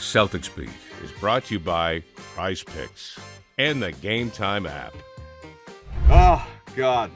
Celtics Beat is brought to you by Prize Picks and the Game Time app. Oh, God.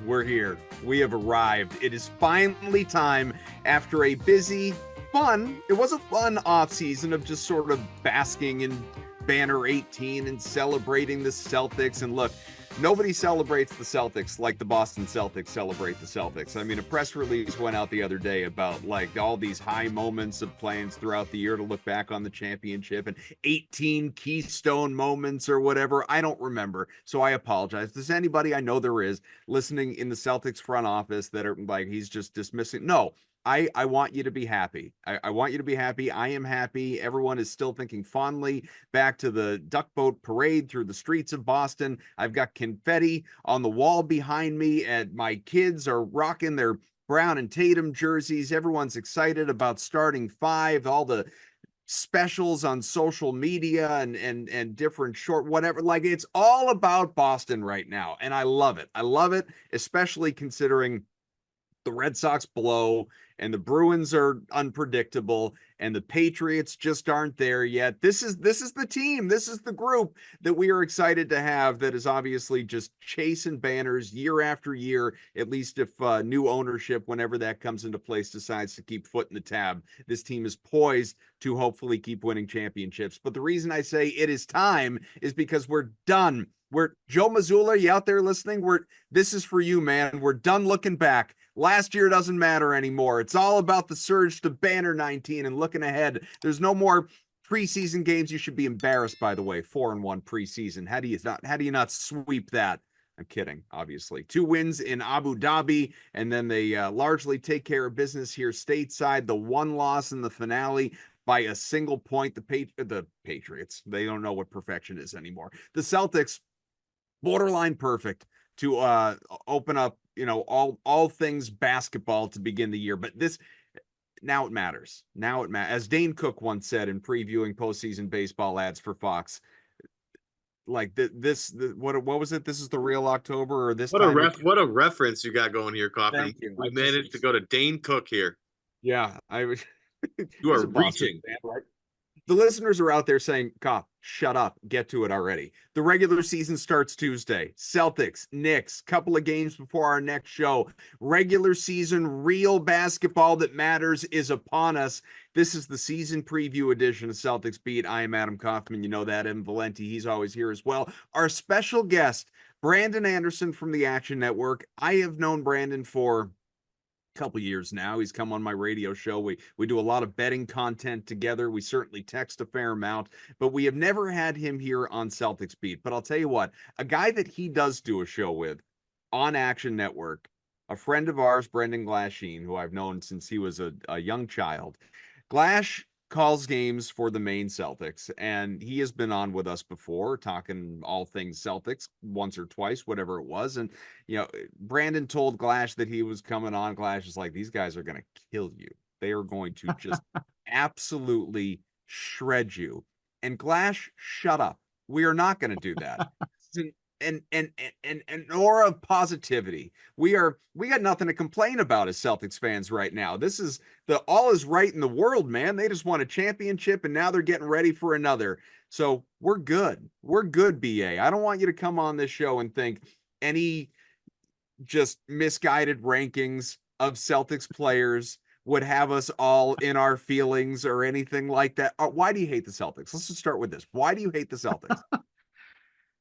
We're here. We have arrived. It is finally time after a busy, it was a fun offseason of just sort of basking in Banner 18 and celebrating the Celtics. And look, nobody celebrates the Celtics like the Boston Celtics celebrate the Celtics. I mean, a press release went out the other day about like all these high moments of plans throughout the year to look back on the championship and 18 keystone moments or whatever. I don't remember, so I apologize. If there's anybody, I know there is, listening in the Celtics front office that are like, he's just dismissing. No. I want you to be happy. I want you to be happy. I am happy. Everyone is still thinking fondly back to the duck boat parade through the streets of Boston. I've got confetti on the wall behind me, and my kids are rocking their Brown and Tatum jerseys. Everyone's excited about starting five, all the specials on social media and different short whatever. Like, it's all about Boston right now, and I love it. I love it, especially considering the Red Sox blow and the Bruins are unpredictable and the Patriots just aren't there yet. This is the team. This is the group that we are excited to have, that is obviously just chasing banners year after year, at least if new ownership, whenever that comes into place, decides to keep foot in the tab. This team is poised to hopefully keep winning championships. But the reason I say it is time is because we're done. Joe Mazzulla, you out there listening? This is for you, man. We're done looking back. Last year doesn't matter anymore. It's all about the surge to Banner 19 and looking ahead. There's no more preseason games. You should be embarrassed, by the way. 4-1 preseason. How do you not sweep that? I'm kidding, obviously. 2 wins in Abu Dhabi, and then they largely take care of business here stateside. The 1 loss in the finale by a single point. The Patriots, they don't know what perfection is anymore. The Celtics, borderline perfect to open up, all things basketball to begin the year. But now it matters. As Dane Cook once said in previewing postseason baseball ads for Fox, like what was it? This is the real October, or this what time. What a reference you got going here, Kaufman. Thank you. We managed to go to Dane Cook here. Yeah, I was. You are reaching. Fan, right? The listeners are out there saying, "Cop, shut up, get to it already." The regular season starts Tuesday. Celtics, Knicks, couple of games before our next show. Regular season, real basketball that matters is upon us. This is the season preview edition of Celtics Beat. I am Adam Kaufman. You know that. Evan Valenti, he's always here as well. Our special guest, Brandon Anderson from the Action Network. I have known Brandon for couple years now. He's come on my radio show. We do a lot of betting content together. We certainly text a fair amount, but we have never had him here on Celtics Beat. But I'll tell you what, a guy that he does do a show with on Action Network, a friend of ours, Brendan Glasheen, who I've known since he was a young child. Glash calls games for the Maine Celtics, and he has been on with us before talking all things Celtics once or twice, whatever it was. And Brandon told Glash that he was coming on. Glash is like, these guys are going to kill you. They are going to just absolutely shred you. And Glash, shut up. We are not going to do that. And an aura of positivity. We got nothing to complain about as Celtics fans right now. This is all is right in the world, man. They just won a championship and now they're getting ready for another. So we're good. We're good, BA. I don't want you to come on this show and think any just misguided rankings of Celtics players would have us all in our feelings or anything like that. Why do you hate the Celtics? Let's just start with this. Why do you hate the Celtics?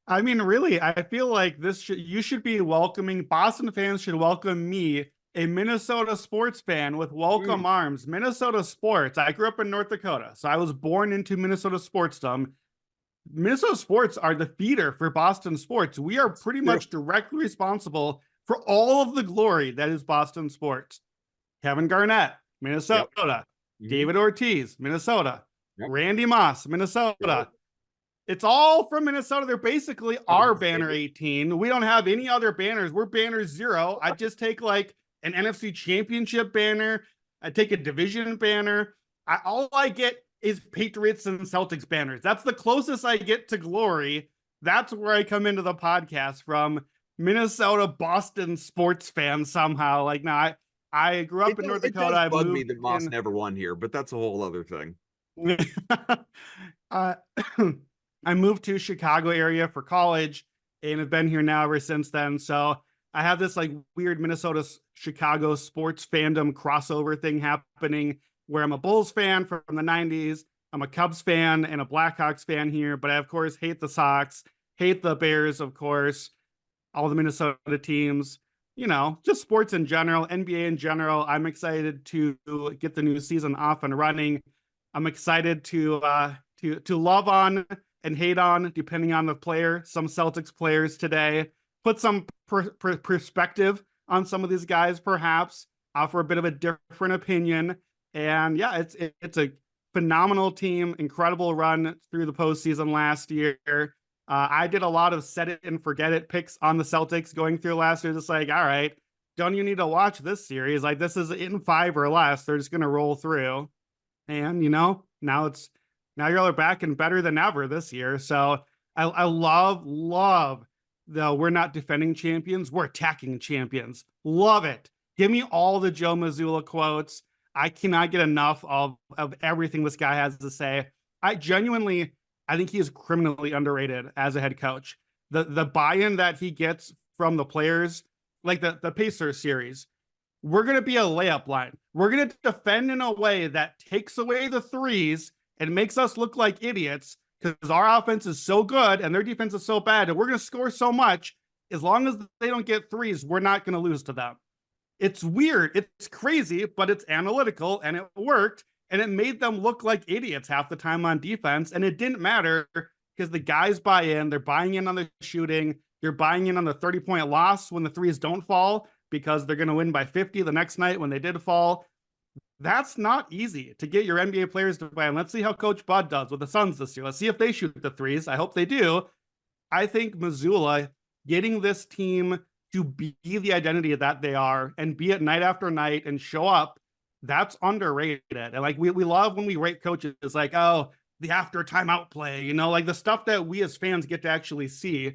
I mean, really, I feel like you should be welcoming. Boston fans should welcome me, a Minnesota sports fan, with welcome arms. Minnesota sports. I grew up in North Dakota, so I was born into Minnesota sportsdom. Minnesota sports are the feeder for Boston sports. We are pretty much directly responsible for all of the glory that is Boston sports. Kevin Garnett, Minnesota. Yep. David Ortiz, Minnesota. Yep. Randy Moss, Minnesota. Yep. It's all from Minnesota. They're basically our banner 18. We don't have any other banners. We're banner 0. I just take like an NFC championship banner. I take a division banner. All I get is Patriots and Celtics banners. That's the closest I get to glory. That's where I come into the podcast from. Minnesota, Boston sports fan somehow. Like, now I grew up in North Dakota. It does bug me that Moss never won here, but that's a whole other thing. uh, I moved to Chicago area for college and have been here now ever since then. So I have this like weird Minnesota Chicago sports fandom crossover thing happening where I'm a Bulls fan from the 90s. I'm a Cubs fan and a Blackhawks fan here, but I of course hate the Sox, hate the Bears, of course, all the Minnesota teams, just sports in general, NBA in general. I'm excited to get the new season off and running. I'm excited to love on and hate on, depending on the player. Some Celtics players today, put some perspective on some of these guys, perhaps offer a bit of a different opinion. And yeah, it's a phenomenal team, incredible run through the postseason last year. I did a lot of set it and forget it picks on the Celtics going through last year. Just like, all right, don't you need to watch this series? Like, this is in 5 or less. They're just going to roll through. And, now y'all are back and better than ever this year. So I love the we're not defending champions, we're attacking champions. Love it. Give me all the Joe Mazzulla quotes. I cannot get enough of everything this guy has to say. I think he is criminally underrated as a head coach. The buy-in that he gets from the players, like the Pacers series, we're going to be a layup line. We're going to defend in a way that takes away the threes and makes us look like idiots because our offense is so good and their defense is so bad, and we're going to score so much. As long as they don't get threes, we're not going to lose to them. It's weird. It's crazy, but it's analytical, and it worked. And it made them look like idiots half the time on defense. And it didn't matter because the guys buy in. They're buying in on the shooting. They're buying in on the 30-point loss when the threes don't fall because they're going to win by 50 the next night when they did fall. That's not easy to get your NBA players to buy in. Let's see how Coach Bud does with the Suns this year. Let's see if they shoot the threes. I hope they do. I think Mazzulla getting this team to be the identity that they are and be it night after night and show up, that's underrated. And like we love when we rate coaches like, oh, the after timeout play, like the stuff that we as fans get to actually see.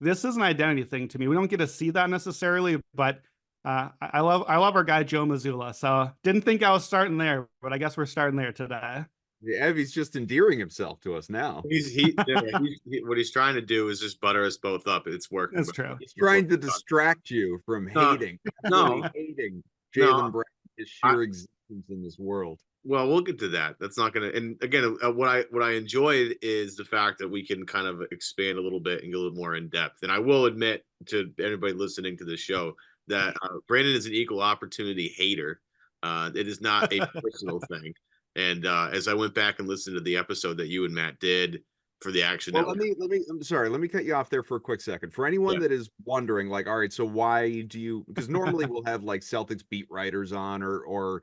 This is an identity thing to me. We don't get to see that necessarily, but I love our guy Joe Mazzulla. So didn't think I was starting there, but I guess we're starting there today. Yeah, he's just endearing himself to us now. What he's trying to do is just butter us both up. It's working. That's true. He's trying to distract you from hating. Hating Jaylen Brown, his sheer existence in this world. Well, we'll get to that. That's not going to. And again, what I enjoyed is the fact that we can kind of expand a little bit and get a little more in depth. And I will admit to anybody listening to this show that Brandon is an equal opportunity hater. It is not a personal thing. And as I went back and listened to the episode that you and Matt did for the Action Well, Network. I'm sorry. Let me cut you off there for a quick second. For anyone that is wondering, like, all right, so why do you? Because normally we'll have like Celtics beat writers on, or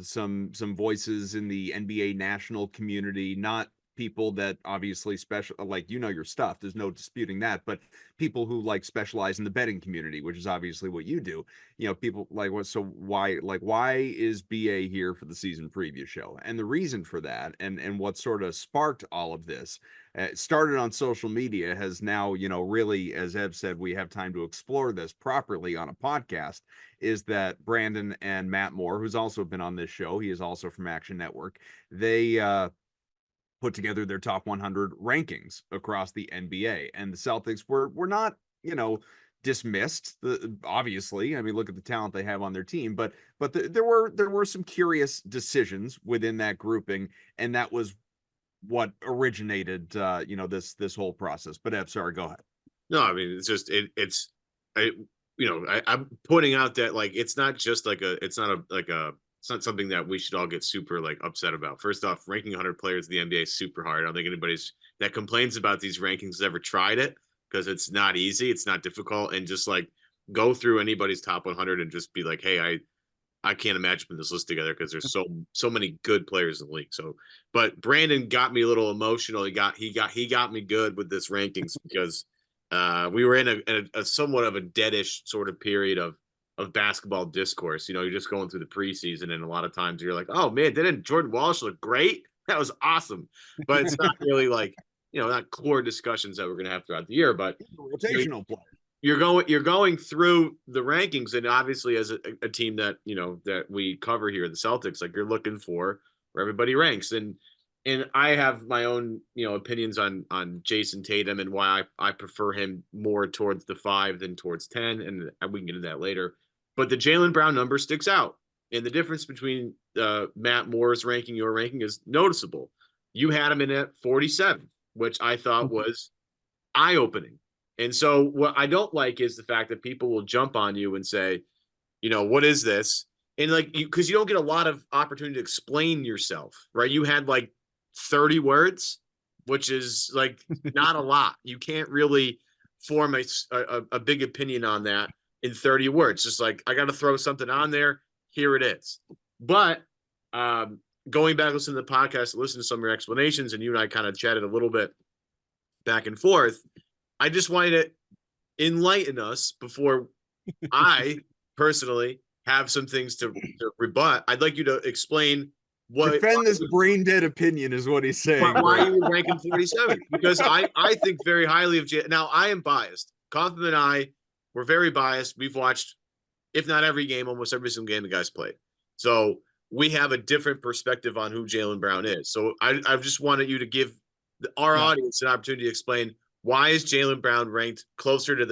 some voices in the NBA national community, not people that obviously like your stuff. There's no disputing that, but people who like specialize in the betting community, which is obviously what you do. People like what? So why is BA here for the season preview show? And the reason for that, and what sort of sparked all of this, started on social media, has now really, as Ev said, we have time to explore this properly on a podcast. Is that Brandon and Matt Moore, who's also been on this show? He is also from Action Network. They put together their top 100 rankings across the NBA, and the Celtics were not, dismissed. Obviously, I mean, look at the talent they have on their team, but there were some curious decisions within that grouping, and that was what originated, this whole process. But Eb, sorry, go ahead. No, I mean, it's just I'm pointing out that like it's not something that we should all get super like upset about. First off, ranking 100 players in the NBA is super hard. I don't think anybody's that complains about these rankings has ever tried it, because it's not easy, it's not difficult, and just like go through anybody's top 100 and just be like, hey, I can't imagine putting this list together because there's so many good players in the league. So, but Brandon got me a little emotional. He got me good with this rankings because we were in a somewhat of a deadish sort of period of basketball discourse. You're just going through the preseason, and a lot of times you're like, oh man, didn't Jordan Walsh look great? That was awesome. But it's not really like, not core discussions that we're going to have throughout the year, but rotational player. You're going through the rankings, and obviously as a team that, that we cover here, the Celtics, like you're looking for where everybody ranks. And and I have my own, opinions on Jason Tatum and why I prefer him more towards the 5 than towards 10, and we can get into that later. But the Jaylen Brown number sticks out, and the difference between Matt Moore's ranking, your ranking, is noticeable. You had him in at 47, which I thought was eye-opening. And so what I don't like is the fact that people will jump on you and say, what is this? And because you don't get a lot of opportunity to explain yourself, right? You had 30 words, which is not a lot. You can't really form a big opinion on that in 30 words. Just I got to throw something on there. Here it is. But going back, listen to the podcast, listen to some of your explanations, and you and I kind of chatted a little bit back and forth. I just wanted to enlighten us before I personally have some things to rebut. I'd like you to explain defend this brain dead opinion is what he's saying. Why are you ranking 47? Because I think very highly of Jay. Now, I am biased. Kaufman and I were very biased. We've watched, if not every game, almost every single game the guys played. So we have a different perspective on who Jaylen Brown is. So I just wanted you to give our audience an opportunity to explain, why is Jaylen Brown ranked closer to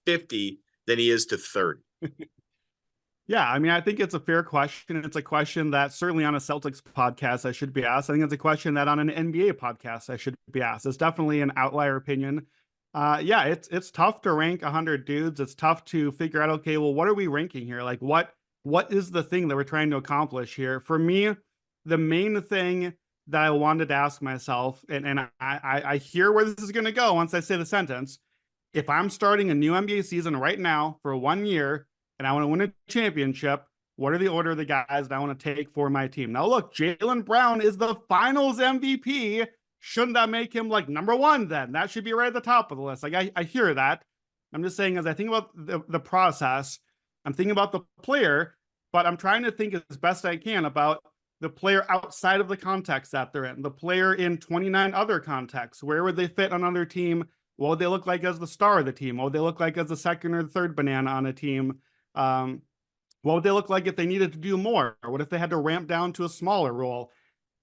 50 than he is to 30? Yeah, I mean, I think it's a fair question. It's a question that certainly on a Celtics podcast I should be asked. I think it's a question that on an NBA podcast I should be asked. It's definitely an outlier opinion. It's tough to rank 100 dudes. It's tough to figure out, okay, well, what are we ranking here? What is the thing that we're trying to accomplish here? For me, the main thing that I wanted to ask myself, and I hear where this is going to go once I say the sentence. If I'm starting a new NBA season right now for 1 year and I want to win a championship, what are the order of the guys that I want to take for my team? Now, look, Jaylen Brown is the Finals MVP. Shouldn't that make him number 1 then? That should be right at the top of the list. I hear that. I'm just saying, as I think about the process, I'm thinking about the player, but I'm trying to think as best I can about the player outside of the context that they're in, the player in 29 other contexts. Where would they fit on another team? What would they look like as the star of the team? What would they look like as the second or third banana on a team? What would they look like if they needed to do more? Or what if they had to ramp down to a smaller role?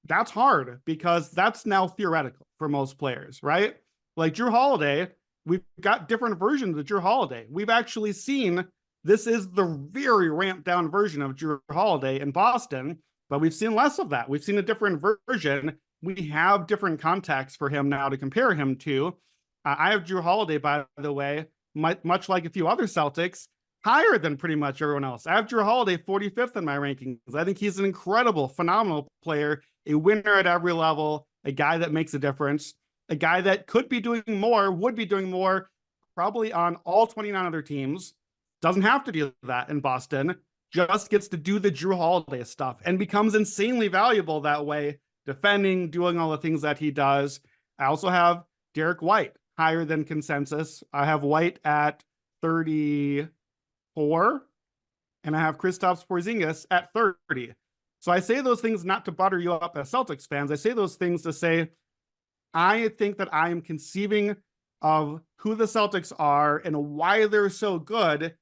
That's hard because that's now theoretical for most players, right? Like Jrue Holiday, we've got different versions of Jrue Holiday. We've actually seen this is the very ramped down version of Jrue Holiday in Boston, but we've seen less of that. We've seen a different version. We have different contexts for him now to compare him to. I have Jrue Holiday, by the way, much like a few other Celtics, higher than pretty much everyone else. I have Jrue Holiday 45th in my rankings. I think he's an incredible, phenomenal player, a winner at every level, a guy that makes a difference, a guy that could be doing more, would be doing more, probably on all 29 other teams. Doesn't have to do that in Boston. Just gets to do the Jrue Holiday stuff and becomes insanely valuable that way, defending, doing all the things that he does. I also have Derek White higher than consensus. I have White at 34, and I have Kristaps Porzingis at 30. So I say those things not to butter you up as Celtics fans. I say those things to say, I think that I am conceiving of who the Celtics are and why they're so good,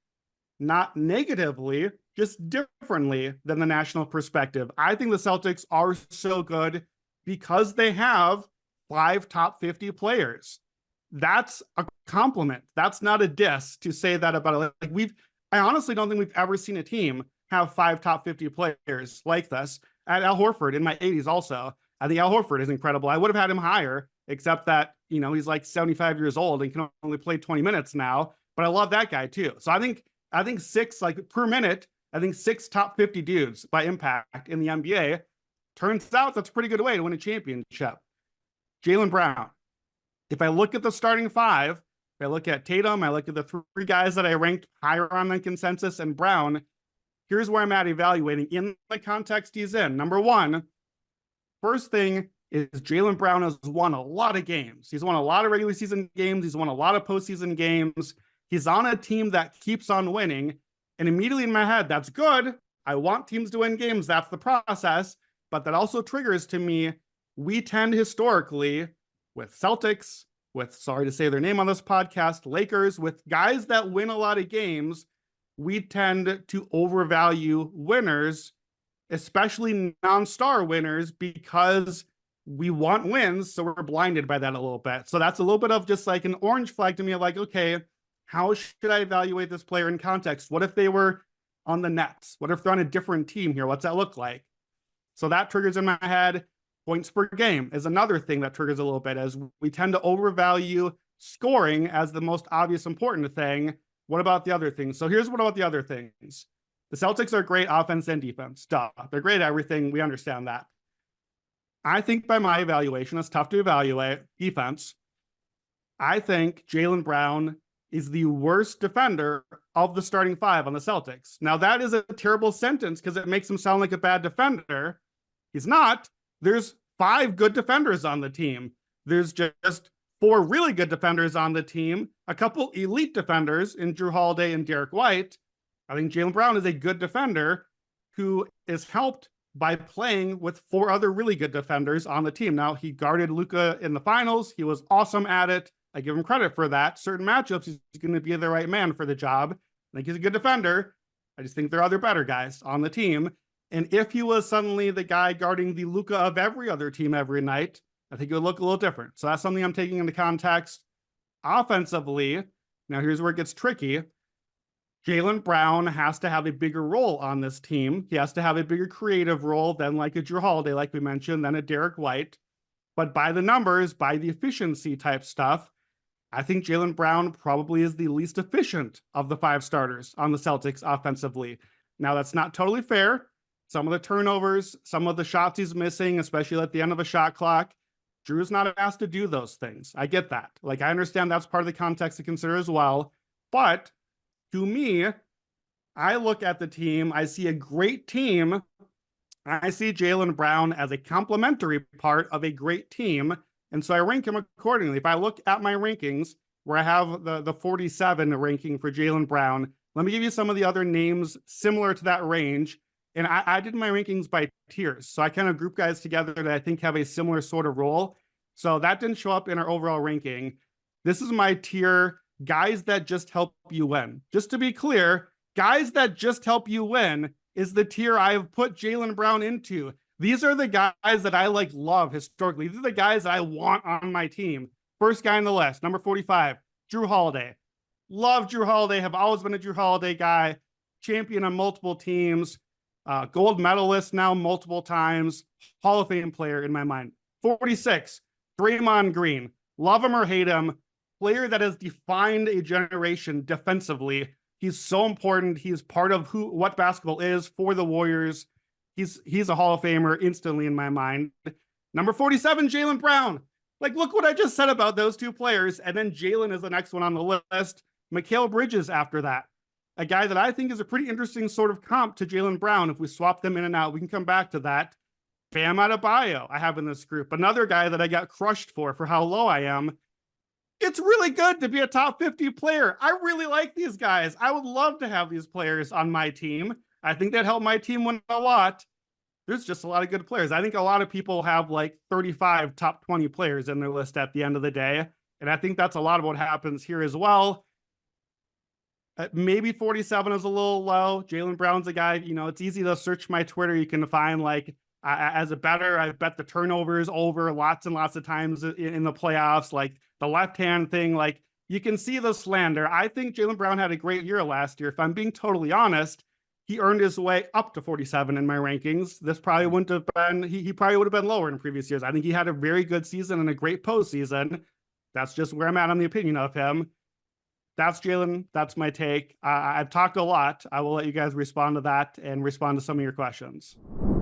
not negatively, just differently than the national perspective. I think the Celtics are so good because they have 5 top 50 players. That's a compliment. That's not a diss to say that about it. I honestly don't think we've ever seen a team have 5 top 50 players like this. At Al Horford in my 80s also. I think Al Horford is incredible. I would have had him higher, except that, he's 75 years old and can only play 20 minutes now. But I love that guy too. So I think 6, per minute, I think 6 top 50 dudes by impact in the NBA. Turns out that's a pretty good way to win a championship. Jaylen Brown. If I look at the starting 5, if I look at Tatum, I look at the 3 guys that I ranked higher on than consensus, and Brown, here's where I'm at evaluating in the context he's in. Number 1, first thing is Jaylen Brown has won a lot of games. He's won a lot of regular season games. He's won a lot of postseason games. He's on a team that keeps on winning. And immediately in my head, that's good. I want teams to win games. That's the process. But that also triggers to me, we tend historically with Celtics, with, sorry to say their name on this podcast, Lakers, with guys that win a lot of games, we tend to overvalue winners especially non-star winners, because we want wins, so we're blinded by that a little bit. So that's a little bit of just like an orange flag to me of like, okay, how should I evaluate this player in context? What if they were on the Nets? What if they're on a different team here? What's that look like? So that triggers in my head. Points per game is another thing that triggers a little bit, as we tend to overvalue scoring as the most obvious important thing. What about the other things? So here's what about the other things. The Celtics are great offense and defense. Duh. They're great at everything. We understand that. I think by my evaluation, it's tough to evaluate defense. I think Jaylen Brown is the worst defender of the starting five on the Celtics. Now, that is a terrible sentence because it makes him sound like a bad defender. He's not. There's 5 good defenders on the team. There's just 4 really good defenders on the team, a couple elite defenders in Jrue Holiday and Derek White. I think Jaylen Brown is a good defender who is helped by playing with 4 other really good defenders on the team. Now, he guarded Luka in the finals. He was awesome at it. I give him credit for that. Certain matchups, he's going to be the right man for the job. I think he's a good defender. I just think there are other better guys on the team. And if he was suddenly the guy guarding the Luka of every other team every night, I think it would look a little different. So that's something I'm taking into context. Offensively, now here's where it gets tricky. Jaylen Brown has to have a bigger role on this team. He has to have a bigger creative role than like a Jrue Holiday, like we mentioned, than a Derek White. But by the numbers, by the efficiency type stuff, I think Jaylen Brown probably is the least efficient of the 5 starters on the Celtics offensively. Now, that's not totally fair. Some of the turnovers, some of the shots he's missing, especially at the end of a shot clock, Drew's not asked to do those things. I get that. Like, I understand that's part of the context to consider as well. But to me, I look at the team, I see a great team. I see Jaylen Brown as a complementary part of a great team. And so I rank him accordingly. If I look at my rankings, where I have the 47 ranking for Jaylen Brown, let me give you some of the other names similar to that range. And I did my rankings by tiers. So I kind of group guys together that I think have a similar sort of role. So that didn't show up in our overall ranking. This is my tier, guys that just help you win. Just to be clear, guys that just help you win is the tier I have put Jaylen Brown into. These are the guys that I love historically. These are the guys that I want on my team. First guy on the list, number 45, Jrue Holiday. Love Jrue Holiday, have always been a Jrue Holiday guy, champion on multiple teams. Gold medalist now multiple times, Hall of Fame player in my mind. 46, Draymond Green. Love him or hate him, player that has defined a generation defensively. He's so important. He's part of what basketball is for the Warriors. He's a Hall of Famer instantly in my mind. Number 47, Jaylen Brown. Like, look what I just said about those 2 players. And then Jaylen is the next one on the list. Mikal Bridges after that. A guy that I think is a pretty interesting sort of comp to Jaylen Brown. If we swap them in and out, we can come back to that. Bam Adebayo, I have in this group. Another guy that I got crushed for how low I am. It's really good to be a top 50 player. I really like these guys. I would love to have these players on my team. I think that helped my team win a lot. There's just a lot of good players. I think a lot of people have like 35 top 20 players in their list at the end of the day. And I think that's a lot of what happens here as well. Maybe 47 is a little low. Jaylen Brown's a guy, it's easy to search my Twitter. You can find as a bettor, I've bet the turnovers over lots and lots of times in the playoffs, like the left-hand thing. Like, you can see the slander. I think Jaylen Brown had a great year last year. If I'm being totally honest, he earned his way up to 47 in my rankings. This probably wouldn't have been, he probably would have been lower in previous years. I think he had a very good season and a great postseason. That's just where I'm at on the opinion of him. That's Jaylen. That's my take. I've talked a lot. I will let you guys respond to that and respond to some of your questions.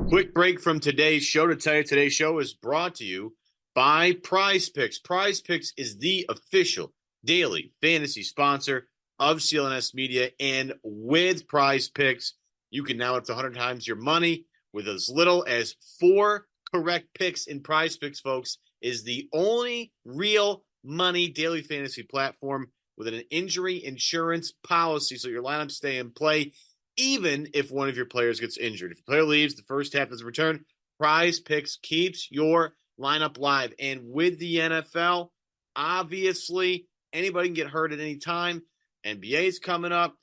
Quick break from today's show to tell you today's show is brought to you by Prize Picks. Prize Picks is the official daily fantasy sponsor of CLNS Media, and with Prize Picks, you can now up to 100 times your money with as little as 4 correct picks in Prize Picks, folks. Is the only real money daily fantasy platform with an injury insurance policy, so your lineups stay in play even if one of your players gets injured. If a player leaves, the first half doesn't return, Prize Picks keeps your lineup live. And with the NFL, obviously, anybody can get hurt at any time. NBA is coming up.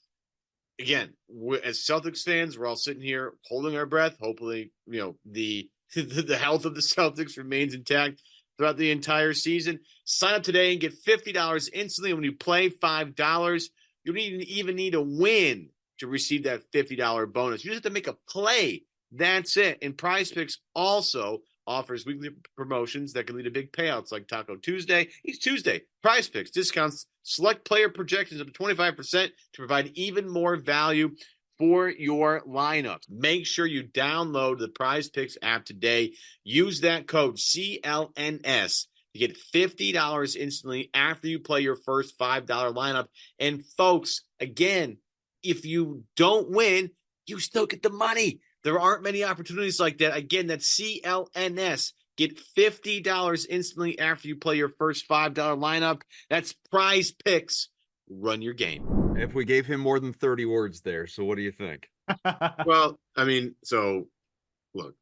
again, as Celtics fans, we're all sitting here holding our breath. Hopefully, the the health of the Celtics remains intact throughout the entire season. Sign up today and get $50 instantly when you play $5. You don't even need a win to receive that $50 bonus. You just have to make a play. That's it. And Prize Picks also offers weekly promotions that can lead to big payouts like Taco Tuesday. Each Tuesday, Prize Picks discounts select player projections up to 25% to provide even more value for your lineups. Make sure you download the Prize Picks app today. Use that code CLNS to get $50 instantly after you play your first $5 lineup. And folks, again, if you don't win, you still get the money. There aren't many opportunities like that. Again, that's CLNS. Get $50 instantly after you play your first $5 lineup. That's Prize Picks. Run your game. If we gave him more than 30 words there, so what do you think? Well, I mean, so look,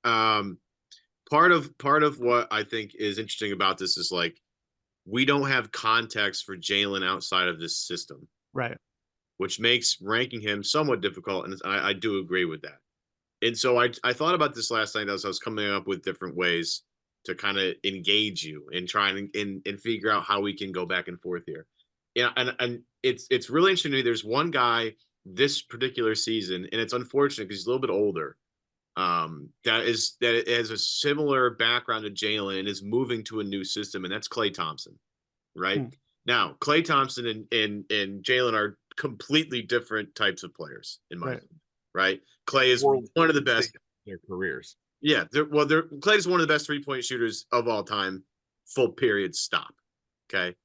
part of what I think is interesting about this is like we don't have context for Jaylen outside of this system, Right. which makes ranking him somewhat difficult, and I do agree with that. And so I thought about this last night as I was coming up with different ways to kind of engage you and try and figure out how we can go back and forth here. Yeah, and it's really interesting to me. There's one guy this particular season, and it's unfortunate because he's a little bit older. That has a similar background to Jaylen and is moving to a new system, and that's Klay Thompson, right? Now, Klay Thompson and Jaylen are completely different types of players, in my opinion, right? Klay is one of the best in their careers. Yeah, Klay is one of the best 3-point shooters of all time. Full period. Stop. Okay.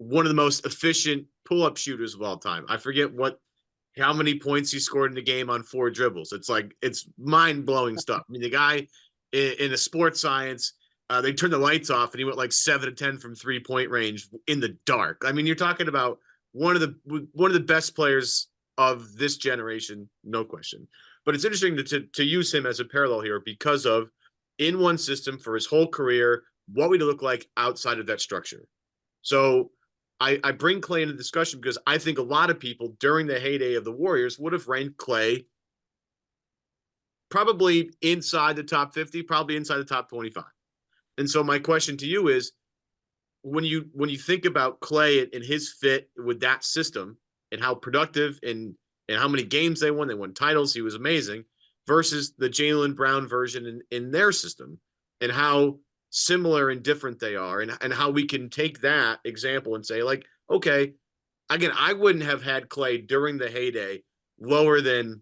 One of the most efficient pull-up shooters of all time. I forget how many points he scored in the game on 4 dribbles. It's mind-blowing stuff. I mean, the guy in a sports science, they turned the lights off and he went like 7 to 10 from 3-point range in the dark. I mean, you're talking about one of the best players of this generation, no question. But it's interesting to use him as a parallel here because of in one system for his whole career, what would he look like outside of that structure? So I bring Klay into discussion because I think a lot of people during the heyday of the Warriors would have ranked Klay probably inside the top 50, probably inside the top 25. And so my question to you is, when you think about Klay and his fit with that system and how productive and how many games they won titles, he was amazing, versus the Jaylen Brown version in their system and how similar and different they are and how we can take that example and say, like, okay, again, I wouldn't have had Klay during the heyday lower than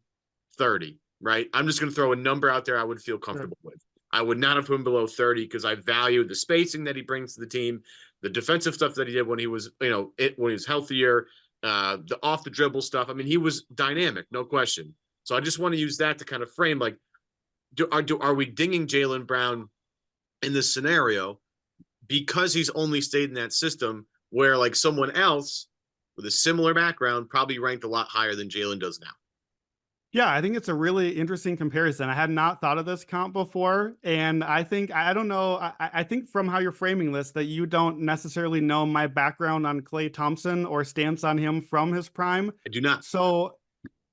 30, right? I'm just going to throw a number out there I would feel comfortable with. I would not have put him below 30 because I value the spacing that he brings to the team, the defensive stuff that he did when he was, when he was healthier, the off the dribble stuff. I mean, he was dynamic, no question. So I just want to use that to kind of frame, like, are we dinging Jaylen Brown in this scenario because he's only stayed in that system where like someone else with a similar background probably ranked a lot higher than Jaylen does now? Yeah, I think it's a really interesting comparison. I had not thought of this comp before. And I think, I don't know, I think from how you're framing this, that you don't necessarily know my background on Klay Thompson or stance on him from his prime. I do not. So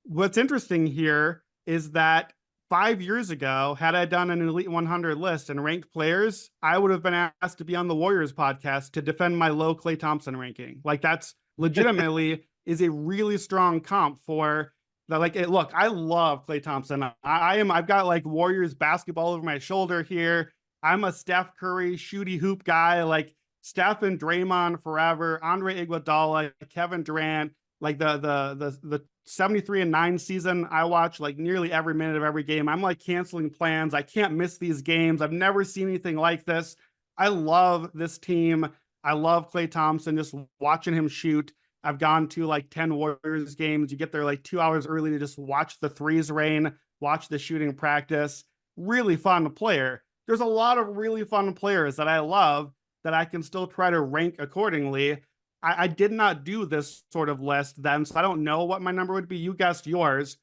what's interesting here is that 5 years ago, had I done an Elite 100 list and ranked players, I would have been asked to be on the Warriors podcast to defend my low Klay Thompson ranking. Like, that's legitimately is a really strong comp for that. Like, look, I love Klay Thompson. I've got like Warriors basketball over my shoulder here. I'm a Steph Curry shooty hoop guy, like Steph and Draymond forever, Andre Iguodala, Kevin Durant, like the 73-9 season. I watch like nearly every minute of every game. I'm like canceling plans. I can't miss these games. I've never seen anything like this. I love this team. I love Klay Thompson, just watching him shoot. I've gone to like 10 Warriors games. You get there like 2 hours early to just watch the threes rain, watch the shooting practice. Really fun player. There's a lot of really fun players that I love that I can still try to rank accordingly. I did not do this sort of list then, so I don't know what my number would be. You guessed yours.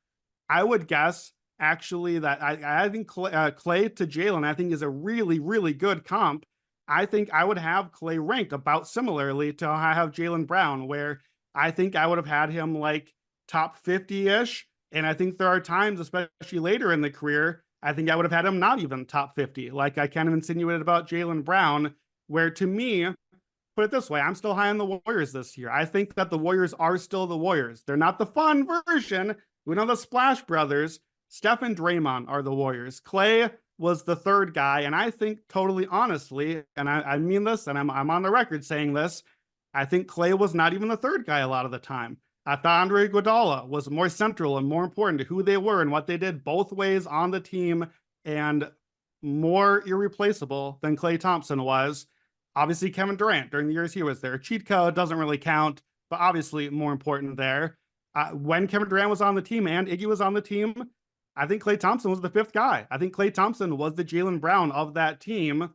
I would guess actually that I think Klay to Jaylen, I think, is a really, really good comp. I think I would have Klay ranked about similarly to how I have Jaylen Brown, where I think I would have had him like top 50-ish. And I think there are times, especially later in the career, I think I would have had him not even top 50. Like I kind of insinuated about Jaylen Brown, where to me, put it this way, I'm still high on the Warriors this year. I think that the Warriors are still the Warriors. They're not the fun version. We know the Splash Brothers. Steph and Draymond are the Warriors. Klay was the third guy. And I think totally honestly, and I mean this, and I'm on the record saying this, I think Klay was not even the third guy a lot of the time. I thought Andre Iguodala was more central and more important to who they were and what they did both ways on the team and more irreplaceable than Klay Thompson was. Obviously, Kevin Durant, during the years he was there. Cheat code doesn't really count, but obviously more important there. When Kevin Durant was on the team and Iggy was on the team, I think Klay Thompson was the fifth guy. I think Klay Thompson was the Jaylen Brown of that team.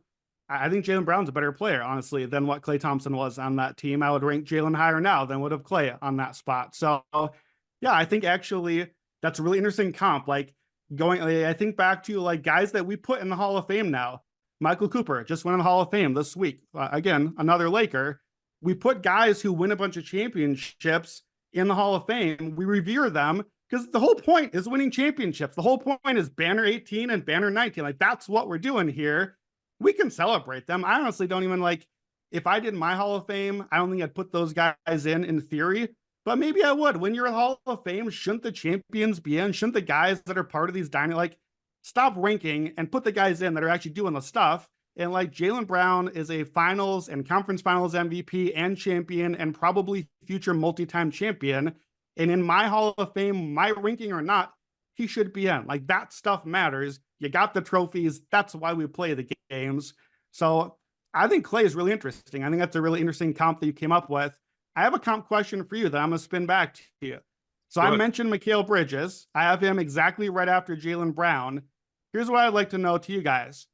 I think Jaylen Brown's a better player, honestly, than what Klay Thompson was on that team. I would rank Jaylen higher now than would have Klay on that spot. So, yeah, I think actually that's a really interesting comp. Like I think back to like guys that we put in the Hall of Fame now. Michael Cooper just went in the Hall of Fame this week. Again, another Laker. We put guys who win a bunch of championships in the Hall of Fame. We revere them because the whole point is winning championships. The whole point is banner 18 and banner 19. Like that's what we're doing here. We can celebrate them. I honestly don't even like, if I did my Hall of Fame, I don't think I'd put those guys in theory, but maybe I would. When you're a Hall of Fame, shouldn't the champions be in? Shouldn't the guys that are part of these like stop ranking and put the guys in that are actually doing the stuff? And like Jaylen Brown is a finals and conference finals MVP and champion and probably future multi-time champion. And in my Hall of Fame, my ranking or not, he should be in. Like that stuff matters. You got the trophies. That's why we play the games. So I think Klay is really interesting. I think that's a really interesting comp that you came up with. I have a comp question for you that I'm going to spin back to you. So I mentioned Mikal Bridges. I have him exactly right after Jaylen Brown. Here's what I'd like to know to you guys.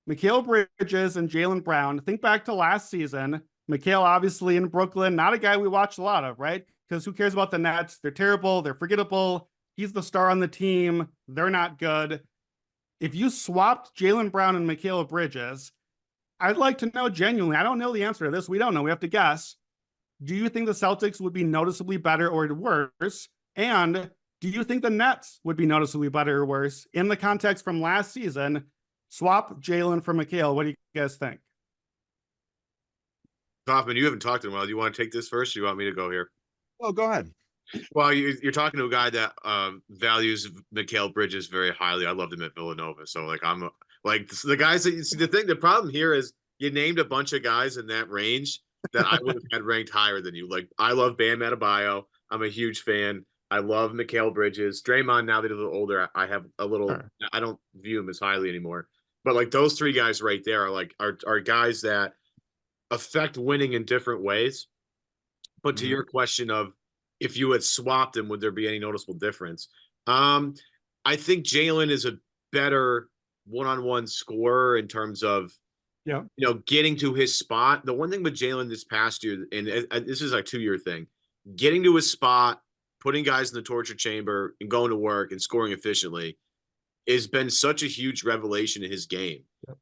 Mikal Bridges and Jaylen Brown, think back to last season. Mikal obviously in Brooklyn, not a guy we watched a lot of, right? Because who cares about the Nets? They're terrible. They're forgettable. He's the star on the team. They're not good. If you swapped Jaylen Brown and Mikal Bridges, I'd like to know genuinely, I don't know the answer to this. We don't know. We have to guess. Do you think the Celtics would be noticeably better or worse? And do you think the Nets would be noticeably better or worse? In the context from last season, swap Jaylen for Mikal. What do you guys think? Kaufman, you haven't talked in a while. Do you want to take this first, or do you want me to go here? Oh, go ahead. Well, you're talking to a guy that values Mikal Bridges very highly. I loved him at Villanova. So, like, I'm like the guys that you see. The problem here is you named a bunch of guys in that range that I would have had ranked higher than you. Like, I love Bam Adebayo. I'm a huge fan. I love Mikal Bridges. Draymond, now that he's a little older, I have a little. Sure. I don't view him as highly anymore. But like those three guys right there are guys that affect winning in different ways. But to your question of, if you had swapped him, would there be any noticeable difference? I think Jaylen is a better one-on-one scorer in terms of, getting to his spot. The one thing with Jaylen this past year, and this is a 2-year thing, getting to his spot, putting guys in the torture chamber and going to work and scoring efficiently has been such a huge revelation in his game. Yep.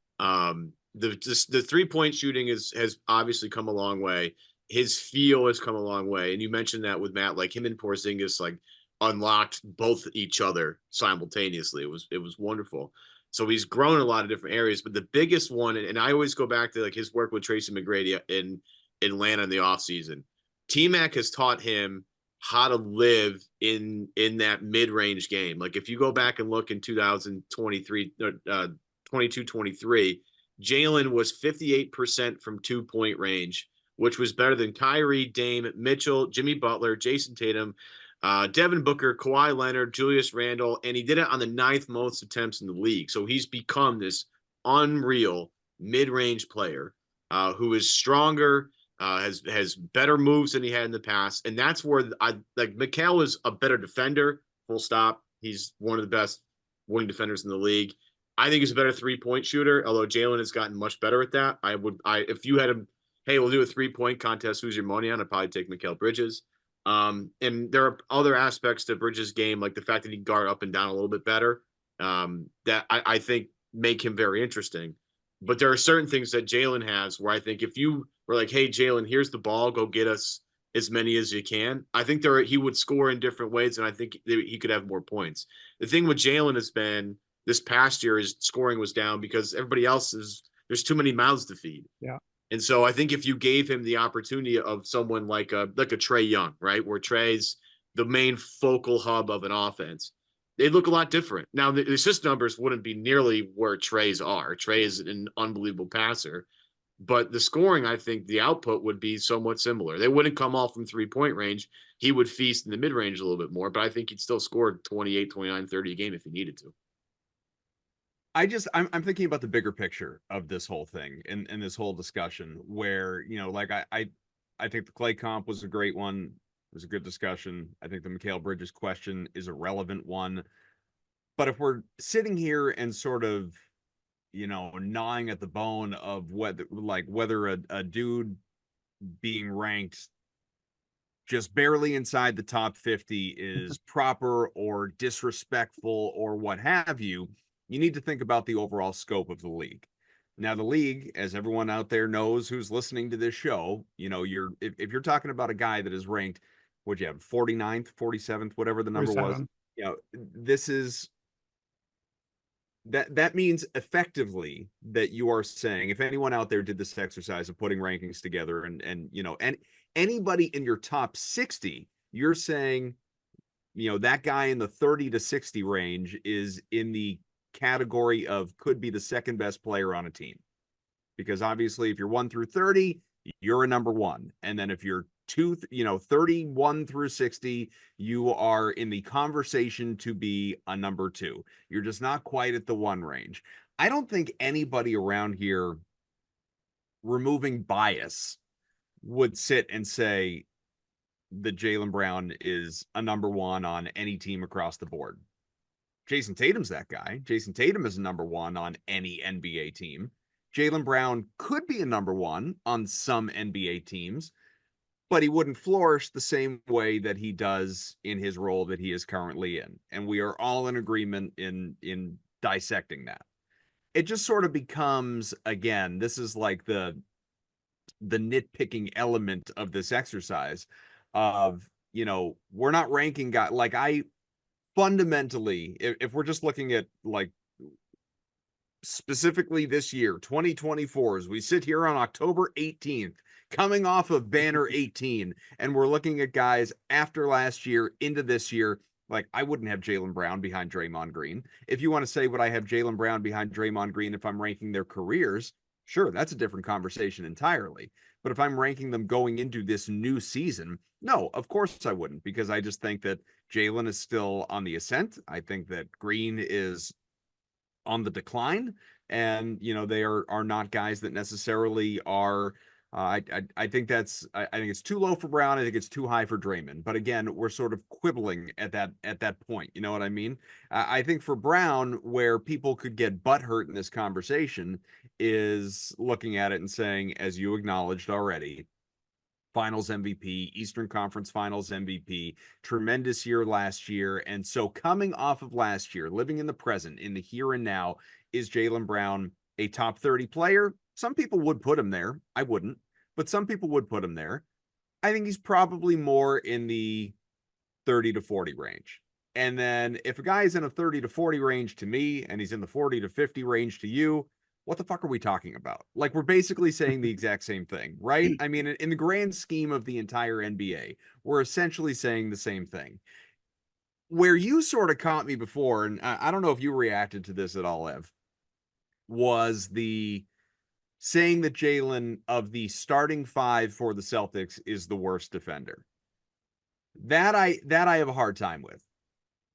The 3-point shooting has obviously come a long way. His feel has come a long way. And you mentioned that with Matt, like him and Porzingis, like unlocked both each other simultaneously. It was wonderful. So he's grown in a lot of different areas, but the biggest one, and I always go back to like his work with Tracy McGrady in Atlanta in the offseason. T-Mac has taught him how to live in that mid-range game. Like if you go back and look in 2023, 22-23, Jaylen was 58% from 2-point range, which was better than Kyrie, Dame, Mitchell, Jimmy Butler, Jason Tatum, Devin Booker, Kawhi Leonard, Julius Randle, and he did it on the 9th most attempts in the league. So he's become this unreal mid-range player who is stronger, has better moves than he had in the past. And that's where Mikal is a better defender, full stop. He's one of the best wing defenders in the league. I think he's a better 3-point shooter, although Jaylen has gotten much better at that. If you had him, hey, we'll do a 3-point contest, who's your money on? I'd probably take Mikal Bridges. And there are other aspects to Bridges' game, like the fact that he can guard up and down a little bit better, that I think make him very interesting. But there are certain things that Jaylen has where I think if you were like, hey, Jaylen, here's the ball, go get us as many as you can. I think he would score in different ways, and I think he could have more points. The thing with Jaylen has been this past year, his scoring was down because everybody else there's too many mouths to feed. Yeah. And so I think if you gave him the opportunity of someone like a Trae Young, right, where Trae's the main focal hub of an offense, they'd look a lot different. Now, the assist numbers wouldn't be nearly where Trae's are. Trae is an unbelievable passer. But the scoring, I think the output would be somewhat similar. They wouldn't come off from 3-point range. He would feast in the mid-range a little bit more, but I think he'd still score 28, 29, 30 a game if he needed to. I'm thinking about the bigger picture of this whole thing and this whole discussion where, like I think the Klay comp was a great one. It was a good discussion. I think the Mikal Bridges question is a relevant one. But if we're sitting here and sort of, gnawing at the bone of whether a dude being ranked just barely inside the top 50 is proper or disrespectful or what have you, you need to think about the overall scope of the league. Now, the league, as everyone out there knows who's listening to this show, if you're talking about a guy that is ranked, what'd you have, 49th, 47th, whatever the number 47. was, this is that means effectively that you are saying, if anyone out there did this exercise of putting rankings together and anybody in your top 60, you're saying, that guy in the 30 to 60 range is in the category of could be the second best player on a team. Because obviously if you're 1 through 30, you're a number one. And then if you're 31 through 60, you are in the conversation to be a number 2. You're just not quite at the 1 range. I don't think anybody around here, removing bias, would sit and say that Jaylen Brown is a number 1 on any team across the board. Jason Tatum's that guy. Jason Tatum is a number 1 on any NBA team. Jaylen Brown could be a number 1 on some NBA teams, but he wouldn't flourish the same way that he does in his role that he is currently in. And we are all in agreement in dissecting that. It just sort of becomes, again, this is like the nitpicking element of this exercise of, we're not ranking guys. Like I fundamentally, if we're just looking at like specifically this year, 2024, as we sit here on October 18th, coming off of banner 18, and we're looking at guys after last year into this year, like I wouldn't have Jaylen Brown behind Draymond Green. If you want to say, would I have Jaylen Brown behind Draymond Green if I'm ranking their careers? Sure, that's a different conversation entirely. But if I'm ranking them going into this new season, no, of course I wouldn't, because I just think that Jaylen is still on the ascent. I think that Green is on the decline, and they are not guys that necessarily are. I think I think it's too low for Brown. I think it's too high for Draymond. But again, we're sort of quibbling at that point. You know what I mean? I think for Brown, where people could get butthurt in this conversation is looking at it and saying, as you acknowledged already, Finals MVP, Eastern Conference Finals MVP, tremendous year last year. And so coming off of last year, living in the present, in the here and now, is Jaylen Brown a top 30 player? Some people would put him there. I wouldn't, but some people would put him there. I think he's probably more in the 30 to 40 range. And then if a guy is in a 30 to 40 range to me, and he's in the 40 to 50 range to you, what the fuck are we talking about? Like, we're basically saying the exact same thing, right? I mean, in the grand scheme of the entire NBA, we're essentially saying the same thing. Where you sort of caught me before, and I don't know if you reacted to this at all, Ev, was the saying that Jaylen, of the starting 5 for the Celtics, is the worst defender. That I have a hard time with.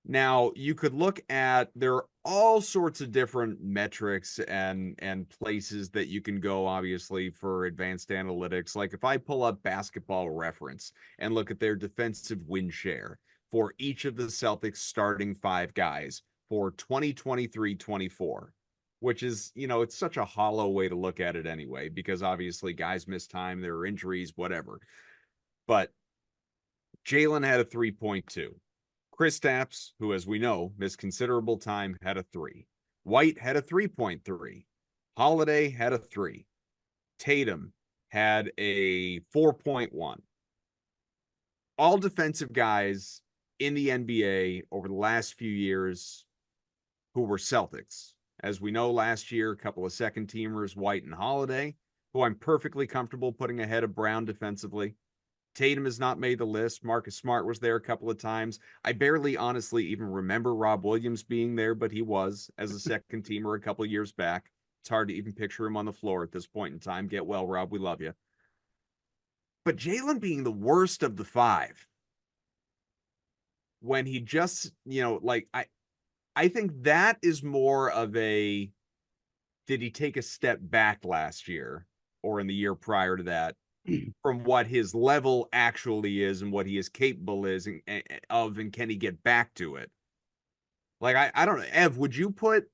Now, you could look at, there are all sorts of different metrics and places that you can go, obviously, for advanced analytics. Like if I pull up Basketball Reference and look at their defensive win share for each of the Celtics starting 5 guys for 2023-24, which is, it's such a hollow way to look at it anyway, because obviously guys miss time, there are injuries, whatever. But Jaylen had a 3.2. Kristaps, who, as we know, missed considerable time, had a 3. White had a 3.3. Holiday had a 3. Tatum had a 4.1. all defensive guys in the NBA over the last few years who were Celtics. As we know, last year, a couple of second teamers, White and Holiday, who I'm perfectly comfortable putting ahead of Brown defensively. Tatum has not made the list. Marcus Smart was there a couple of times. I barely honestly even remember Rob Williams being there, but he was as a second teamer a couple of years back. It's hard to even picture him on the floor at this point in time. Get well, Rob. We love you. But Jaylen being the worst of the five, when he just, like, I think that is more of a, did he take a step back last year or in the year prior to that from what his level actually is and what he is capable of, and can he get back to it? Like, I don't know. Ev, would you put,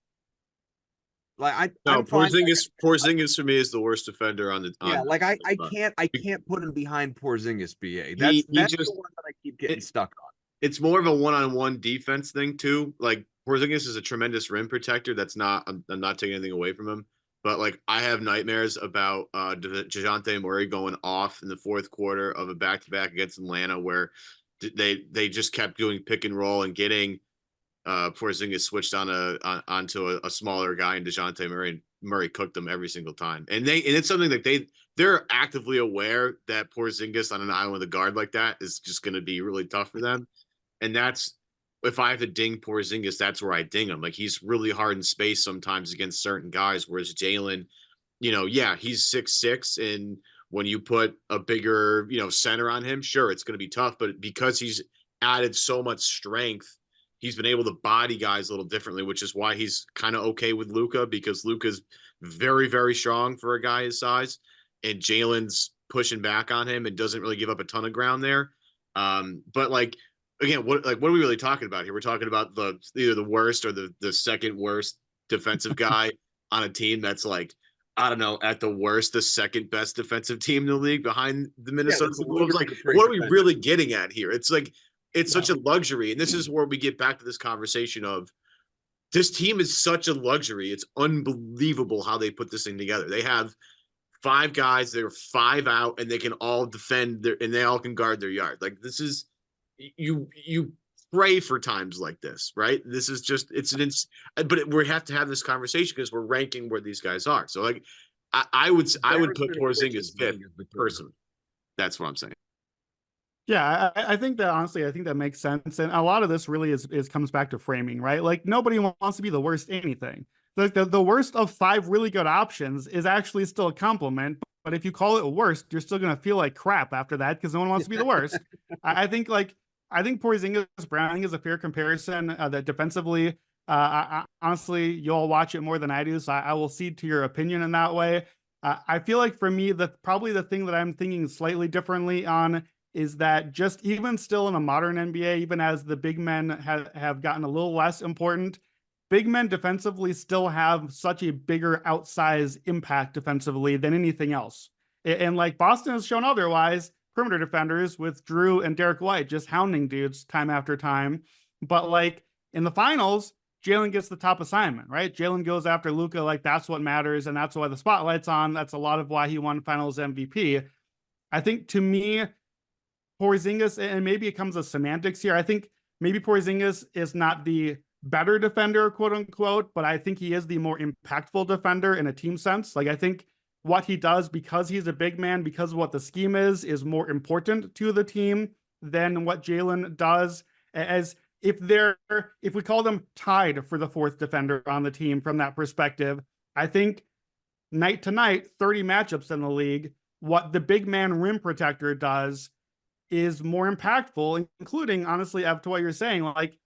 like, No, I'm fine. Porzingis for me is the worst defender on the. Yeah, on like the I can't put him behind Porzingis, BA. He That's just the one that I keep getting stuck on. it's more of a one-on-one defense thing too. Like Porzingis is a tremendous rim protector. That's not. I'm not taking anything away from him. But like I have nightmares about DeJounte Murray going off in the fourth quarter of a back-to-back against Atlanta, where they just kept doing pick and roll and getting Porzingis switched onto a smaller guy, and DeJounte Murray, and Murray cooked them every single time. And it's something that they're actively aware that Porzingis on an island with a guard like that is just going to be really tough for them. And that's, if I have to ding Porzingis, that's where I ding him. Like, he's really hard in space sometimes against certain guys, whereas Jaylen, he's 6'6", and when you put a bigger, center on him, sure, it's going to be tough. But because he's added so much strength, he's been able to body guys a little differently, which is why he's kind of okay with Luka, because Luka's very, very strong for a guy his size, and Jaylen's pushing back on him and doesn't really give up a ton of ground there. But like, again, what are we really talking about here? We're talking about either the worst or the second worst defensive guy on a team that's like, I don't know, at the worst, the second best defensive team in the league behind the Minnesota Timberwolves. Like, what are we really getting at here? It's like, it's such a luxury. And this is where we get back to this conversation of, this team is such a luxury. It's unbelievable how they put this thing together. They have 5 guys, they're 5 out, and they can all defend and they all can guard their yard. Like, this is, you pray for times like this, right? This is just, but we have to have this conversation because we're ranking where these guys are. So like, I would put Porzingis 5th personally. That's what I'm saying. Yeah, I think that, honestly, I think that makes sense. And a lot of this really comes back to framing, right? Like, nobody wants to be the worst anything. Like, the worst of 5 really good options is actually still a compliment. But if you call it worst, you're still going to feel like crap after that because no one wants to be the worst. I think Porzingis Browning is a fair comparison, that defensively, honestly, you'll watch it more than I do. So I will cede to your opinion in that way. I feel like for me, probably the thing that I'm thinking slightly differently on is that just even still in a modern NBA, even as the big men have gotten a little less important, big men defensively still have such a bigger outsized impact defensively than anything else. And like Boston has shown otherwise, perimeter defenders with Drew and Derek White just hounding dudes time after time. But like in the finals, Jaylen gets the top assignment, right? Jaylen goes after Luka, like that's what matters, and that's why the spotlight's on. That's a lot of why he won finals MVP. I think, to me, Porzingis, and maybe it comes with semantics here, I think maybe Porzingis is not the better defender, quote unquote, but I think he is the more impactful defender in a team sense. Like, I think what he does, because he's a big man, because of what the scheme is more important to the team than what Jaylen does. As if we call them tied for the 4th defender on the team from that perspective, I think night to night, 30 matchups in the league, what the big man rim protector does is more impactful, including, honestly, up to what you're saying, like,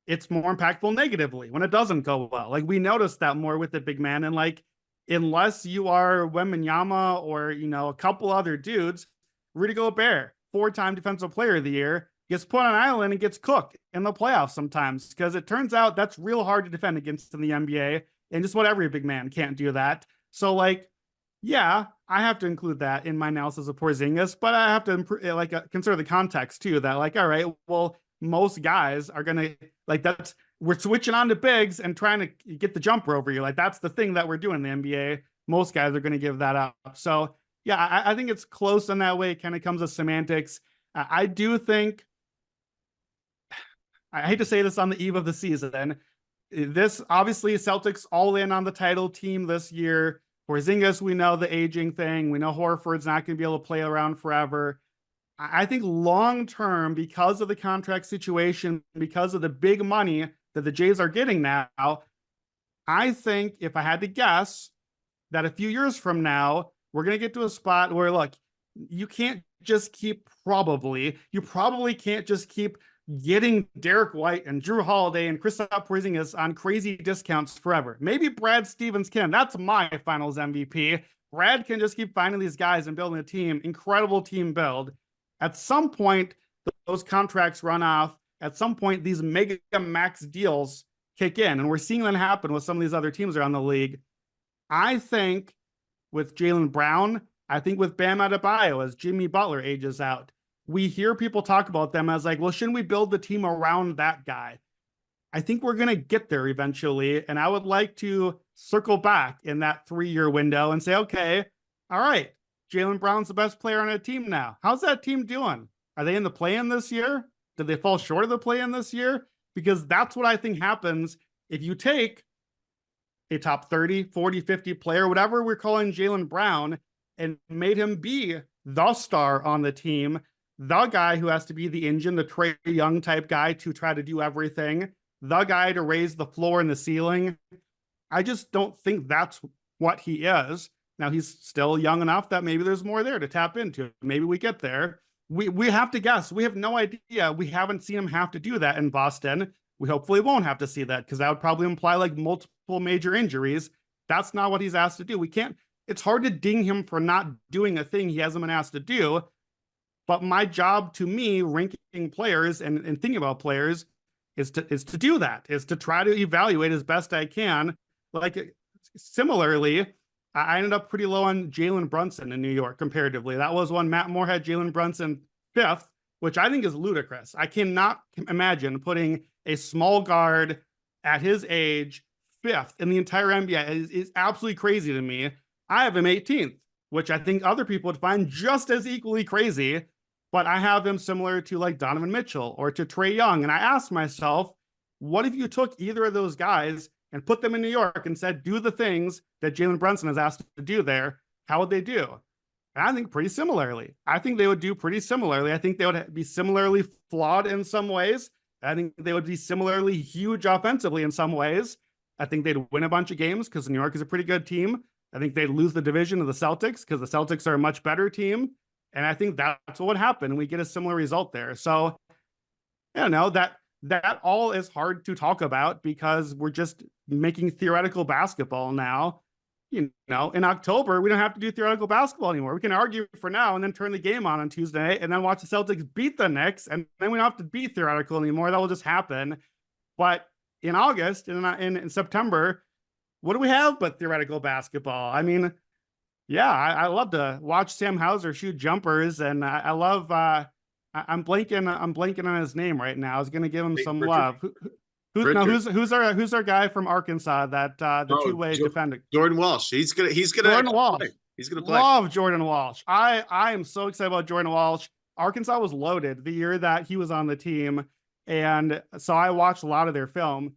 it's more impactful negatively when it doesn't go well. Like, we noticed that more with the big man, and like, unless you are Wembanyama or, a couple other dudes, Rudy Gobert, 4-time defensive player of the year, gets put on an island and gets cooked in the playoffs sometimes, because it turns out that's real hard to defend against in the NBA, and just what every big man can't do that. So like, yeah, I have to include that in my analysis of Porzingis, but I have to consider the context too, that like, all right, well, most guys are going to, like, we're switching on to bigs and trying to get the jumper over you. Like, that's the thing that we're doing in the NBA. Most guys are going to give that up. So yeah, I think it's close in that way. It kind of comes with semantics. I do think, I hate to say this on the eve of the season, this obviously Celtics all in on the title team this year. Porzingis, we know the aging thing. We know Horford's not going to be able to play around forever. I think long term, because of the contract situation, because of the big money that the Jays are getting now, I think if I had to guess that a few years from now, we're going to get to a spot where, look, you can't just keep you probably can't just keep getting Derek White and Drew Holiday and Kristaps Porzingis on crazy discounts forever. Maybe Brad Stevens can. That's my Finals MVP. Brad can just keep finding these guys and building a team. Incredible team build. At some point, those contracts run off. At some point, these mega max deals kick in. And we're seeing that happen with some of these other teams around the league. I think with Jaylen Brown, I think with Bam Adebayo as Jimmy Butler ages out, we hear people talk about them as like, well, shouldn't we build the team around that guy? I think we're going to get there eventually. And I would like to circle back in that 3-year window and say, okay, all right, Jaylen Brown's the best player on a team now. How's that team doing? Are they in the play-in this year? Did they fall short of the play-in this year? Because that's what I think happens if you take a top 30, 40, 50 player, whatever we're calling Jaylen Brown, and made him be the star on the team, the guy who has to be the engine, the Trae Young type guy to try to do everything, the guy to raise the floor and the ceiling. I just don't think that's what he is. Now, he's still young enough that maybe there's more there to tap into. Maybe we get there. We have to guess. We have no idea. We haven't seen him have to do that in Boston. We hopefully won't have to see that, because that would probably imply like multiple major injuries. That's not what he's asked to do. We can't, it's hard to ding him for not doing a thing he hasn't been asked to do. But my job, to me, ranking players and thinking about players is to do that, is to try to evaluate as best I can. Like, similarly, I ended up pretty low on Jalen Brunson in New York comparatively. That was one. Matt Moore had Jalen Brunson 5th, which I think is ludicrous. I cannot imagine putting a small guard at his age 5th in the entire NBA. Is absolutely crazy to me. I have him 18th, which I think other people would find just as equally crazy. But I have him similar to like Donovan Mitchell or to Trae Young. And I asked myself, what if you took either of those guys and put them in New York and said, do the things that Jalen Brunson has asked to do there? How would they do? And I think pretty similarly. I think they would do pretty similarly. I think they would be similarly flawed in some ways. I think they would be similarly huge offensively in some ways. I think they'd win a bunch of games because New York is a pretty good team. I think they'd lose the division to the Celtics because the Celtics are a much better team. And I think that's what would happen. And we get a similar result there. So, I don't know, that all is hard to talk about because we're just making theoretical basketball now. You know, in October, we don't have to do theoretical basketball anymore. We can argue for now and then turn the game on Tuesday and then watch the Celtics beat the Knicks. And then we don't have to be theoretical anymore. That will just happen. But in August and in September, what do we have but theoretical basketball? I mean, yeah, I love to watch Sam Hauser shoot jumpers, and I love. I'm blanking on his name right now. I was going to give him some love. Who's our guy from Arkansas that the two-way defender? Jordan Walsh. He's gonna Jordan Walsh. Play. He's gonna play. Love Jordan Walsh. I am so excited about Jordan Walsh. Arkansas was loaded the year that he was on the team, and so I watched a lot of their film.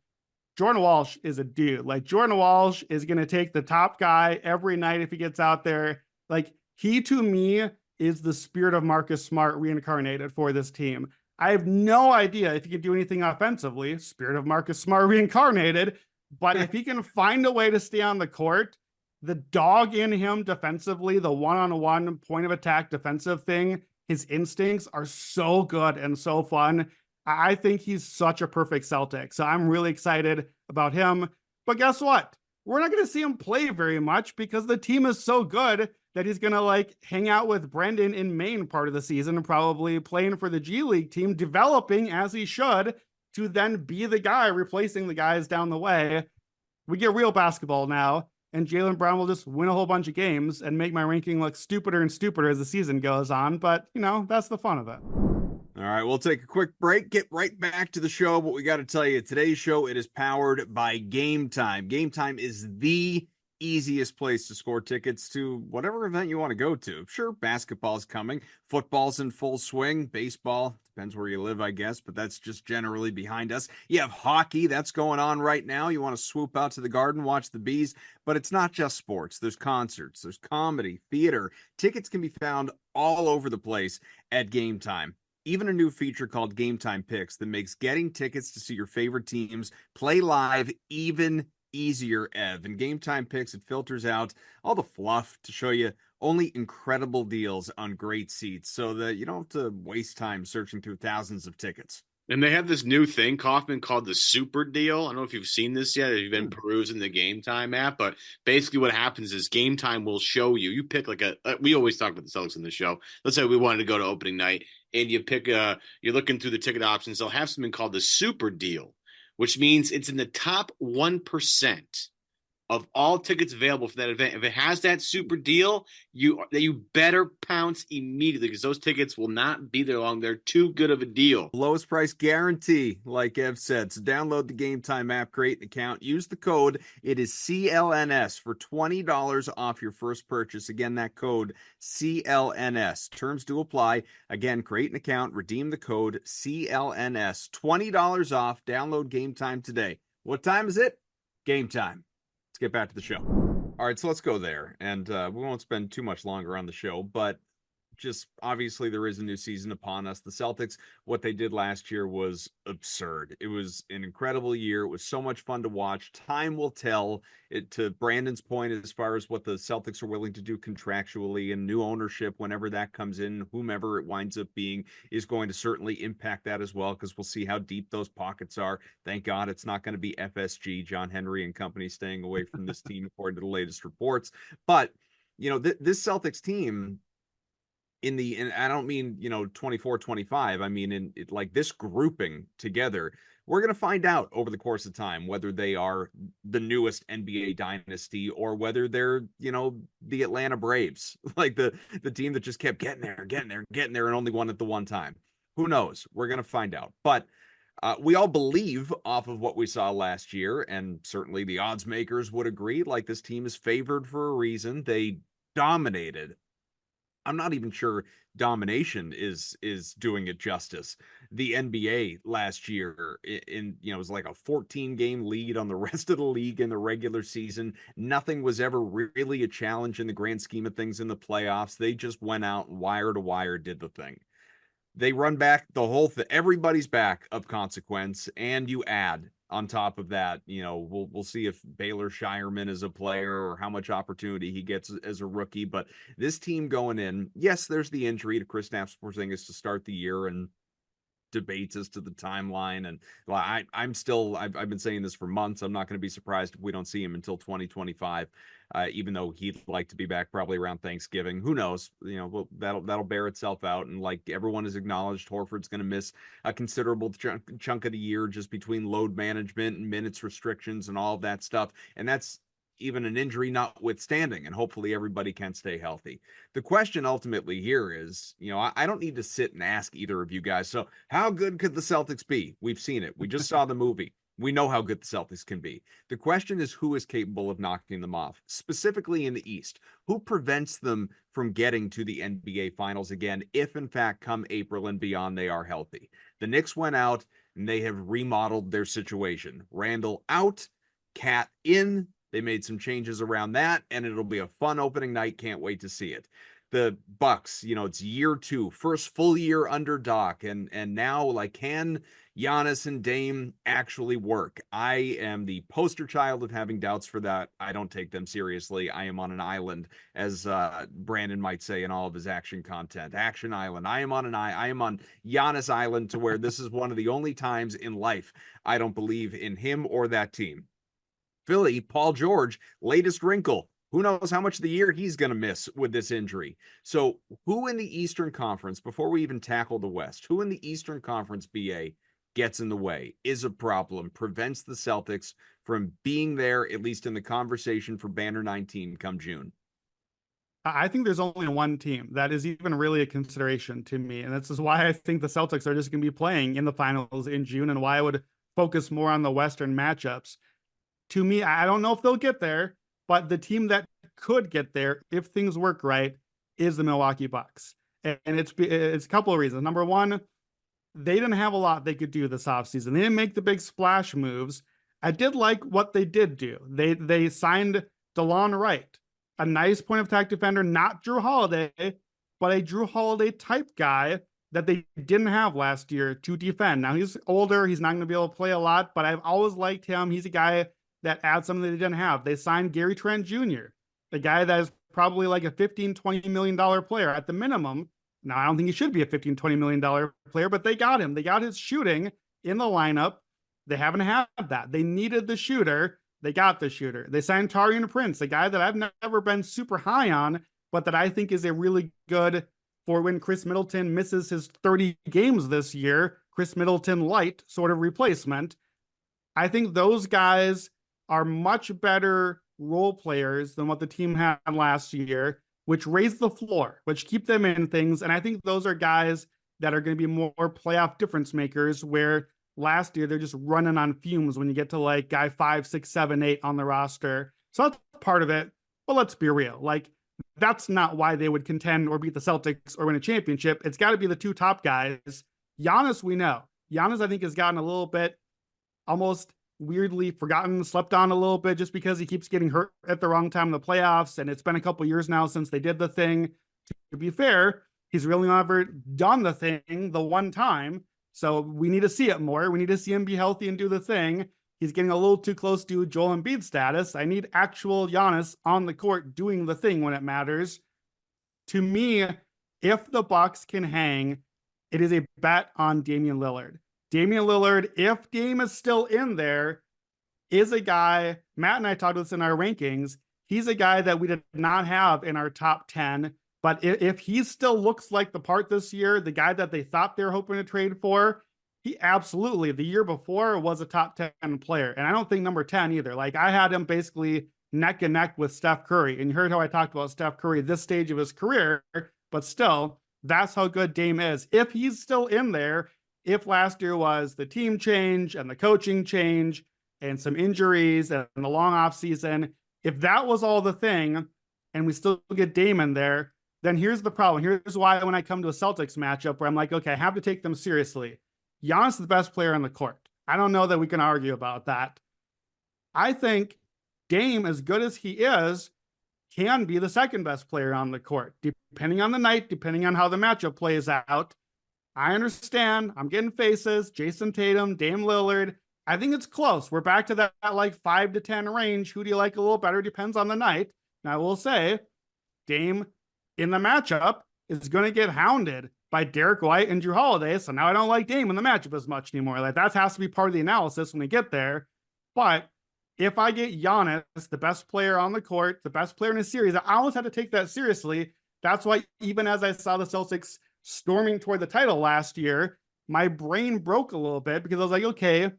Jordan Walsh is a dude. Like, Jordan Walsh is going to take the top guy every night if he gets out there. Like, he, to me, is the spirit of Marcus Smart reincarnated for this team. I have no idea if he can do anything offensively, spirit of Marcus Smart reincarnated, but if he can find a way to stay on the court, the dog in him defensively, the one-on-one point of attack defensive thing, his instincts are so good and so fun. I think he's such a perfect Celtic. So I'm really excited about him. But guess what? We're not going to see him play very much because the team is so good that he's going to like hang out with Brendan in Maine part of the season and probably playing for the G League team, developing as he should to then be the guy replacing the guys down the way. We get real basketball now, and Jaylen Brown will just win a whole bunch of games and make my ranking look stupider and stupider as the season goes on. But, you know, that's the fun of it. All right, we'll take a quick break, get right back to the show. But we got to tell you, today's show, it is powered by Game Time. Game Time is the easiest place to score tickets to whatever event you want to go to. Sure, basketball's coming, football's in full swing, baseball depends where you live, I guess, but that's just generally behind us. You have hockey that's going on right now. You want to swoop out to the Garden, watch the Bees, but it's not just sports. There's concerts, there's comedy, theater. Tickets can be found all over the place at Game Time. Even a new feature called Game Time Picks that makes getting tickets to see your favorite teams play live even easier, Ev. And Game Time Picks, it filters out all the fluff to show you only incredible deals on great seats so that you don't have to waste time searching through thousands of tickets. And they have this new thing, Kaufman, called the Super Deal. I don't know if you've seen this yet, if you've been perusing the Game Time app, but basically what happens is Game Time will show you. You pick we always talk about the Celtics in the show. Let's say we wanted to go to opening night, and you pick you're looking through the ticket options. They'll have something called the Super Deal, which means it's in the top 1% of all tickets available for that event. If it has that super deal, you better pounce immediately because those tickets will not be there long. They're too good of a deal. Lowest price guarantee, like Ev said. So download the Game Time app, create an account, use the code. It is CLNS for $20 off your first purchase. Again, that code CLNS. Terms do apply. Again, create an account, redeem the code CLNS. $20 off. Download Game Time today. What time is it? Game time. Get back to the show. All right, so let's go there. And we won't spend too much longer on the show, but just obviously there is a new season upon us. The Celtics, what they did last year was absurd. It was an incredible year. It was so much fun to watch. Time will tell. It, to Brandon's point, as far as what the Celtics are willing to do contractually and new ownership, whenever that comes in, whomever it winds up being, is going to certainly impact that as well, because we'll see how deep those pockets are. Thank God it's not going to be FSG, John Henry and company, staying away from this team, according to the latest reports. But, you know, this Celtics team, and I don't mean, 24, 25. I mean, in like this grouping together, we're going to find out over the course of time whether they are the newest NBA dynasty or whether they're, the Atlanta Braves, like the team that just kept getting there, and only won at the one time. Who knows? We're going to find out. But we all believe, off of what we saw last year, and certainly the odds makers would agree, like this team is favored for a reason. They dominated. I'm not even sure domination is doing it justice. The NBA last year it was like a 14-game lead on the rest of the league in the regular season. Nothing was ever really a challenge in the grand scheme of things in the playoffs. They just went out and wire to wire did the thing. They run back the whole thing. Everybody's back of consequence, and you add on top of that, we'll see if Baylor Shireman is a player or how much opportunity he gets as a rookie. But this team going in, yes, there's the injury to Kristaps Porzingis to start the year and debates as to the timeline. And I've been saying this for months. I'm not going to be surprised if we don't see him until 2025, even though he'd like to be back probably around Thanksgiving. Who knows? That'll bear itself out. And like everyone has acknowledged, Horford's going to miss a considerable chunk of the year just between load management and minutes restrictions and all of that stuff. And that's even an injury notwithstanding, and hopefully everybody can stay healthy. The question ultimately here is, I don't need to sit and ask either of you guys, so how good could the Celtics be? We've seen it. We just saw the movie. We know how good the Celtics can be. The question is who is capable of knocking them off, specifically in the East. Who prevents them from getting to the NBA Finals again, if in fact come April and beyond they are healthy? The Knicks went out and they have remodeled their situation. Randall out, Cat in. They made some changes around that, and it'll be a fun opening night. Can't wait to see it. The Bucks, it's year 2, first full year under Doc, and now, like, can Giannis and Dame actually work? I am the poster child of having doubts for that. I don't take them seriously. I am on an island, as Brandon might say in all of his action content. Action Island. I am on Giannis Island, to where this is one of the only times in life I don't believe in him or that team. Philly, Paul George, latest wrinkle. Who knows how much of the year he's going to miss with this injury? So who in the Eastern Conference, before we even tackle the West, who in the Eastern Conference, BA, gets in the way, is a problem, prevents the Celtics from being there, at least in the conversation for Banner 19 come June? I think there's only one team that is even really a consideration to me. And this is why I think the Celtics are just going to be playing in the finals in June, and why I would focus more on the Western matchups. To me, I don't know if they'll get there, but the team that could get there if things work right is the Milwaukee Bucks. And it's a couple of reasons. Number one, they didn't have a lot they could do this offseason. They didn't make the big splash moves. I did like what they did do. They signed DeLon Wright, a nice point of attack defender, not Drew Holiday, but a Drew Holiday type guy that they didn't have last year to defend. Now he's older. He's not going to be able to play a lot, but I've always liked him. He's a guy that adds something they didn't have. They signed Gary Trent Jr., a guy that is probably like a $15-20 million player at the minimum. Now, I don't think he should be a $15-20 million player, but they got him. They got his shooting in the lineup. They haven't had that. They needed the shooter. They got the shooter. They signed Taurean Prince, a guy that I've never been super high on, but that I think is a really good for when Chris Middleton misses his 30 games this year, Chris Middleton light sort of replacement. I think those guys are much better role players than what the team had last year, which raise the floor, which keep them in things. And I think those are guys that are going to be more playoff difference makers, where last year they're just running on fumes when you get to like guy 5, 6, 7, 8 on the roster. So that's part of it. But let's be real. Like, that's not why they would contend or beat the Celtics or win a championship. It's got to be the two top guys. Giannis, we know. Giannis, I think, has gotten a little bit almost weirdly forgotten, slept on a little bit just because he keeps getting hurt at the wrong time in the playoffs. And it's been a couple years now since they did the thing. To be fair, he's really never done the thing the one time. So we need to see it more. We need to see him be healthy and do the thing. He's getting a little too close to Joel Embiid status. I need actual Giannis on the court doing the thing when it matters. To me, if the Bucks can hang, it is a bet on Damian Lillard. Damian Lillard, if Dame is still in there, is a guy, Matt and I talked about this in our rankings, he's a guy that we did not have in our top 10, but if he still looks like the part this year, the guy that they thought they were hoping to trade for, he absolutely, the year before, was a top 10 player. And I don't think number 10 either. Like, I had him basically neck and neck with Steph Curry. And you heard how I talked about Steph Curry this stage of his career, but still, that's how good Dame is. If he's still in there, if last year was the team change and the coaching change and some injuries and the long off season, if that was all the thing and we still get Dame in there, then here's the problem. Here's why when I come to a Celtics matchup where I'm like, okay, I have to take them seriously. Giannis is the best player on the court. I don't know that we can argue about that. I think Dame, as good as he is, can be the second best player on the court, depending on the night, depending on how the matchup plays out. I understand. I'm getting faces. Jason Tatum, Dame Lillard. I think it's close. We're back to that like 5 to 10 range. Who do you like a little better? Depends on the night. Now, I will say, Dame in the matchup is going to get hounded by Derek White and Drew Holiday. So now I don't like Dame in the matchup as much anymore. Like, that has to be part of the analysis when we get there. But if I get Giannis, the best player on the court, the best player in a series, I always had to take that seriously. That's why even as I saw the Celtics storming toward the title last year, my brain broke a little bit because I was like, okay,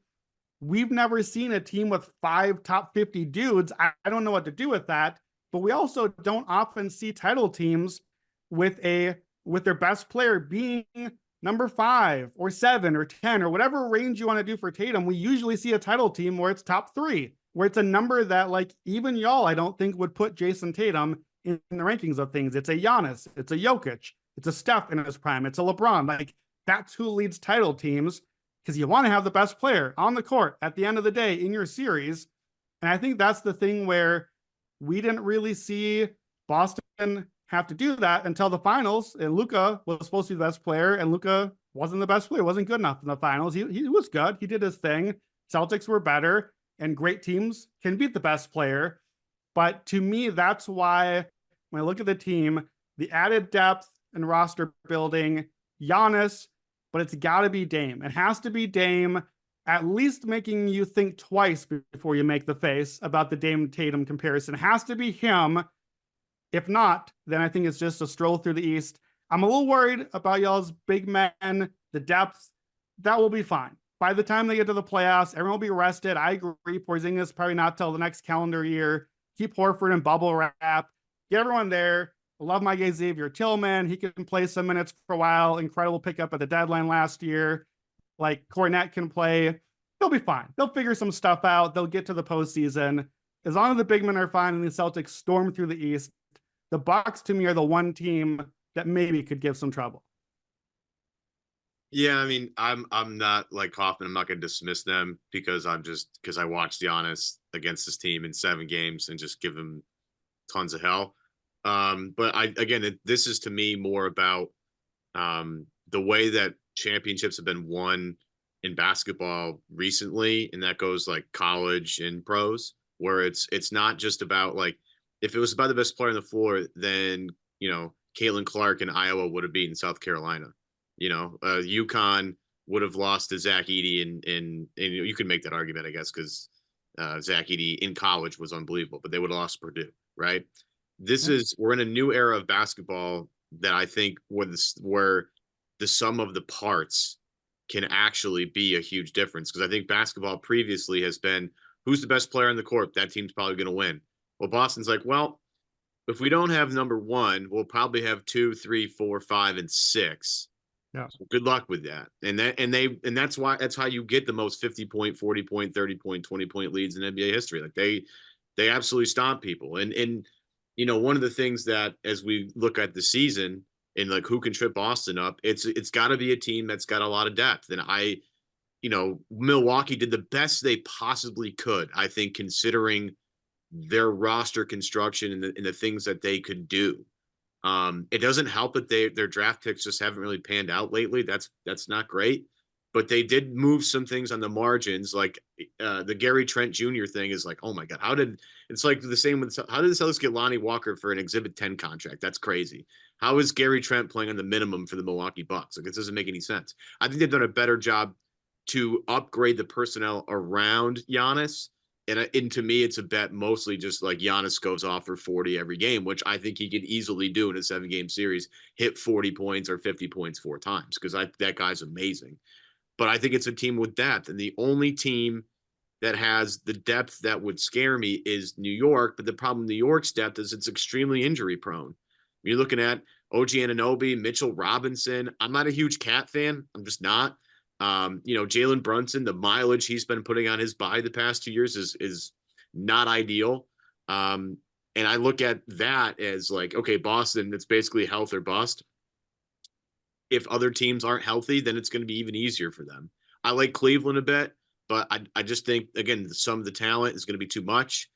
we've never seen a team with 5 top 50 dudes. I don't know what to do with that. But we also don't often see title teams with their best player being number 5 or 7 or 10 or whatever range you want to do for Tatum. We usually see a title team where it's top 3, where it's a number that, like, even y'all, I don't think would put Jason Tatum in the rankings of things. It's a Giannis, it's a Jokic, it's a Steph in his prime, it's a LeBron. Like, that's who leads title teams, because you want to have the best player on the court at the end of the day in your series. And I think that's the thing where we didn't really see Boston have to do that until the finals. And Luka was supposed to be the best player, and Luka wasn't the best player, wasn't good enough in the finals. He was good. He did his thing. Celtics were better, and great teams can beat the best player. But to me, that's why when I look at the team, the added depth and roster building, Giannis, but it's got to be Dame. It has to be Dame, at least making you think twice before you make the face about the Dame Tatum comparison. It has to be him. If not, then I think it's just a stroll through the East. I'm a little worried about y'all's big men, the depth. That will be fine. By the time they get to the playoffs, everyone will be rested. I agree. Porzingis probably not till the next calendar year. Keep Horford in bubble wrap. Get everyone there. I love my guy Xavier Tillman. He can play some minutes for a while. Incredible pickup at the deadline last year. Like, Cornette can play. They'll be fine. They'll figure some stuff out. They'll get to the postseason. as long as the big men are fine and the Celtics storm through the East, the Bucks to me are the one team that maybe could give some trouble. Yeah, I mean, I'm not like Hoffman. I'm not going to dismiss them because I watched Giannis against this team in 7 games and just give him tons of hell. But this is to me more about the way that championships have been won in basketball recently, and that goes like college and pros, where it's not just about like, if it was about the best player on the floor, then Caitlin Clark in Iowa would have beaten South Carolina. UConn would have lost to Zach Edey, and you can make that argument, I guess, because Zach Edey in college was unbelievable, but they would have lost Purdue, right? We're in a new era of basketball that I think where the sum of the parts can actually be a huge difference. Because I think basketball previously has been, who's the best player on the court? That team's probably going to win. Well, Boston's like, well, if we don't have number 1, we'll probably have 2, 3, 4, 5, and 6. Yeah. So good luck with that. That's how you get the most 50-point, 40-point, 30-point, 20-point leads in NBA history. Like they absolutely stomp people. And one of the things that, as we look at the season and like who can trip Boston up, it's got to be a team that's got a lot of depth. And Milwaukee did the best they possibly could, I think, considering their roster construction and the things that they could do. It doesn't help that their draft picks just haven't really panned out lately. That's not great, but they did move some things on the margins. Like the Gary Trent Jr. thing is like, oh my God, it's like the same with, how did the Celtics get Lonnie Walker for an Exhibit 10 contract? That's crazy. How is Gary Trent playing on the minimum for the Milwaukee Bucks? Like, it doesn't make any sense. I think they've done a better job to upgrade the personnel around Giannis. And to me, it's a bet mostly just like Giannis goes off for 40 every game, which I think he could easily do in a 7-game series, hit 40 points or 50 points 4 times, because that guy's amazing. But I think it's a team with depth. And the only team that has the depth that would scare me is New York. But the problem with New York's depth is it's extremely injury prone. You're looking at OG Anunoby, Mitchell Robinson. I'm not a huge Cat fan. I'm just not. Jalen Brunson, the mileage he's been putting on his body the past 2 years is not ideal. And I look at that as like, okay, Boston, it's basically health or bust. If other teams aren't healthy, then it's going to be even easier for them. I like Cleveland a bit, but I just think, again, some of the talent is going to be too much.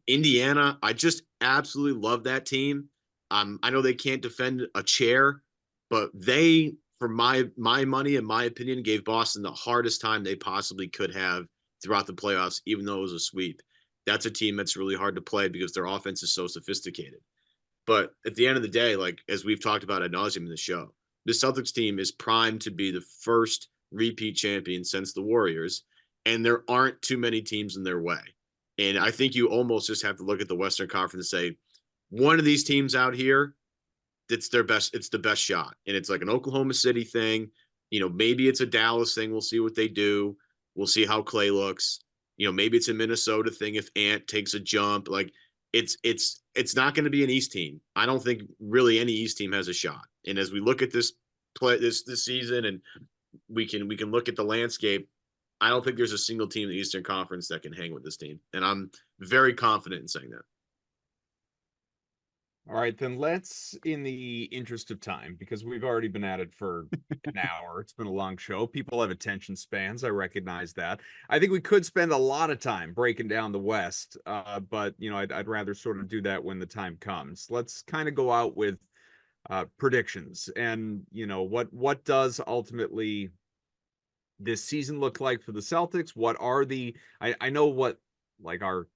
Indiana, I just absolutely love that team. I know they can't defend a chair, but they, for my money and my opinion, gave Boston the hardest time they possibly could have throughout the playoffs, even though it was a sweep. That's a team that's really hard to play because their offense is so sophisticated. But at the end of the day, like, as we've talked about ad nauseum in the show, the Celtics team is primed to be the first repeat champion since the Warriors, and there aren't too many teams in their way. And I think you almost just have to look at the Western Conference and say, one of these teams out here, it's the best shot. And it's like an Oklahoma City thing. Maybe it's a Dallas thing. We'll see what they do. We'll see how Klay looks. Maybe it's a Minnesota thing if Ant takes a jump. Like, it's not going to be an East team. I don't think really any East team has a shot. And as we look at this season, and we can look at the landscape, I don't think there's a single team in the Eastern Conference that can hang with this team. And I'm very confident in saying that. All right, then let's, in the interest of time, because we've already been at it for an hour. It's been a long show. People have attention spans. I recognize that. I think we could spend a lot of time breaking down the West, but I'd rather sort of do that when the time comes. Let's kind of go out with predictions, and what does ultimately this season look like for the Celtics? What are I know what like our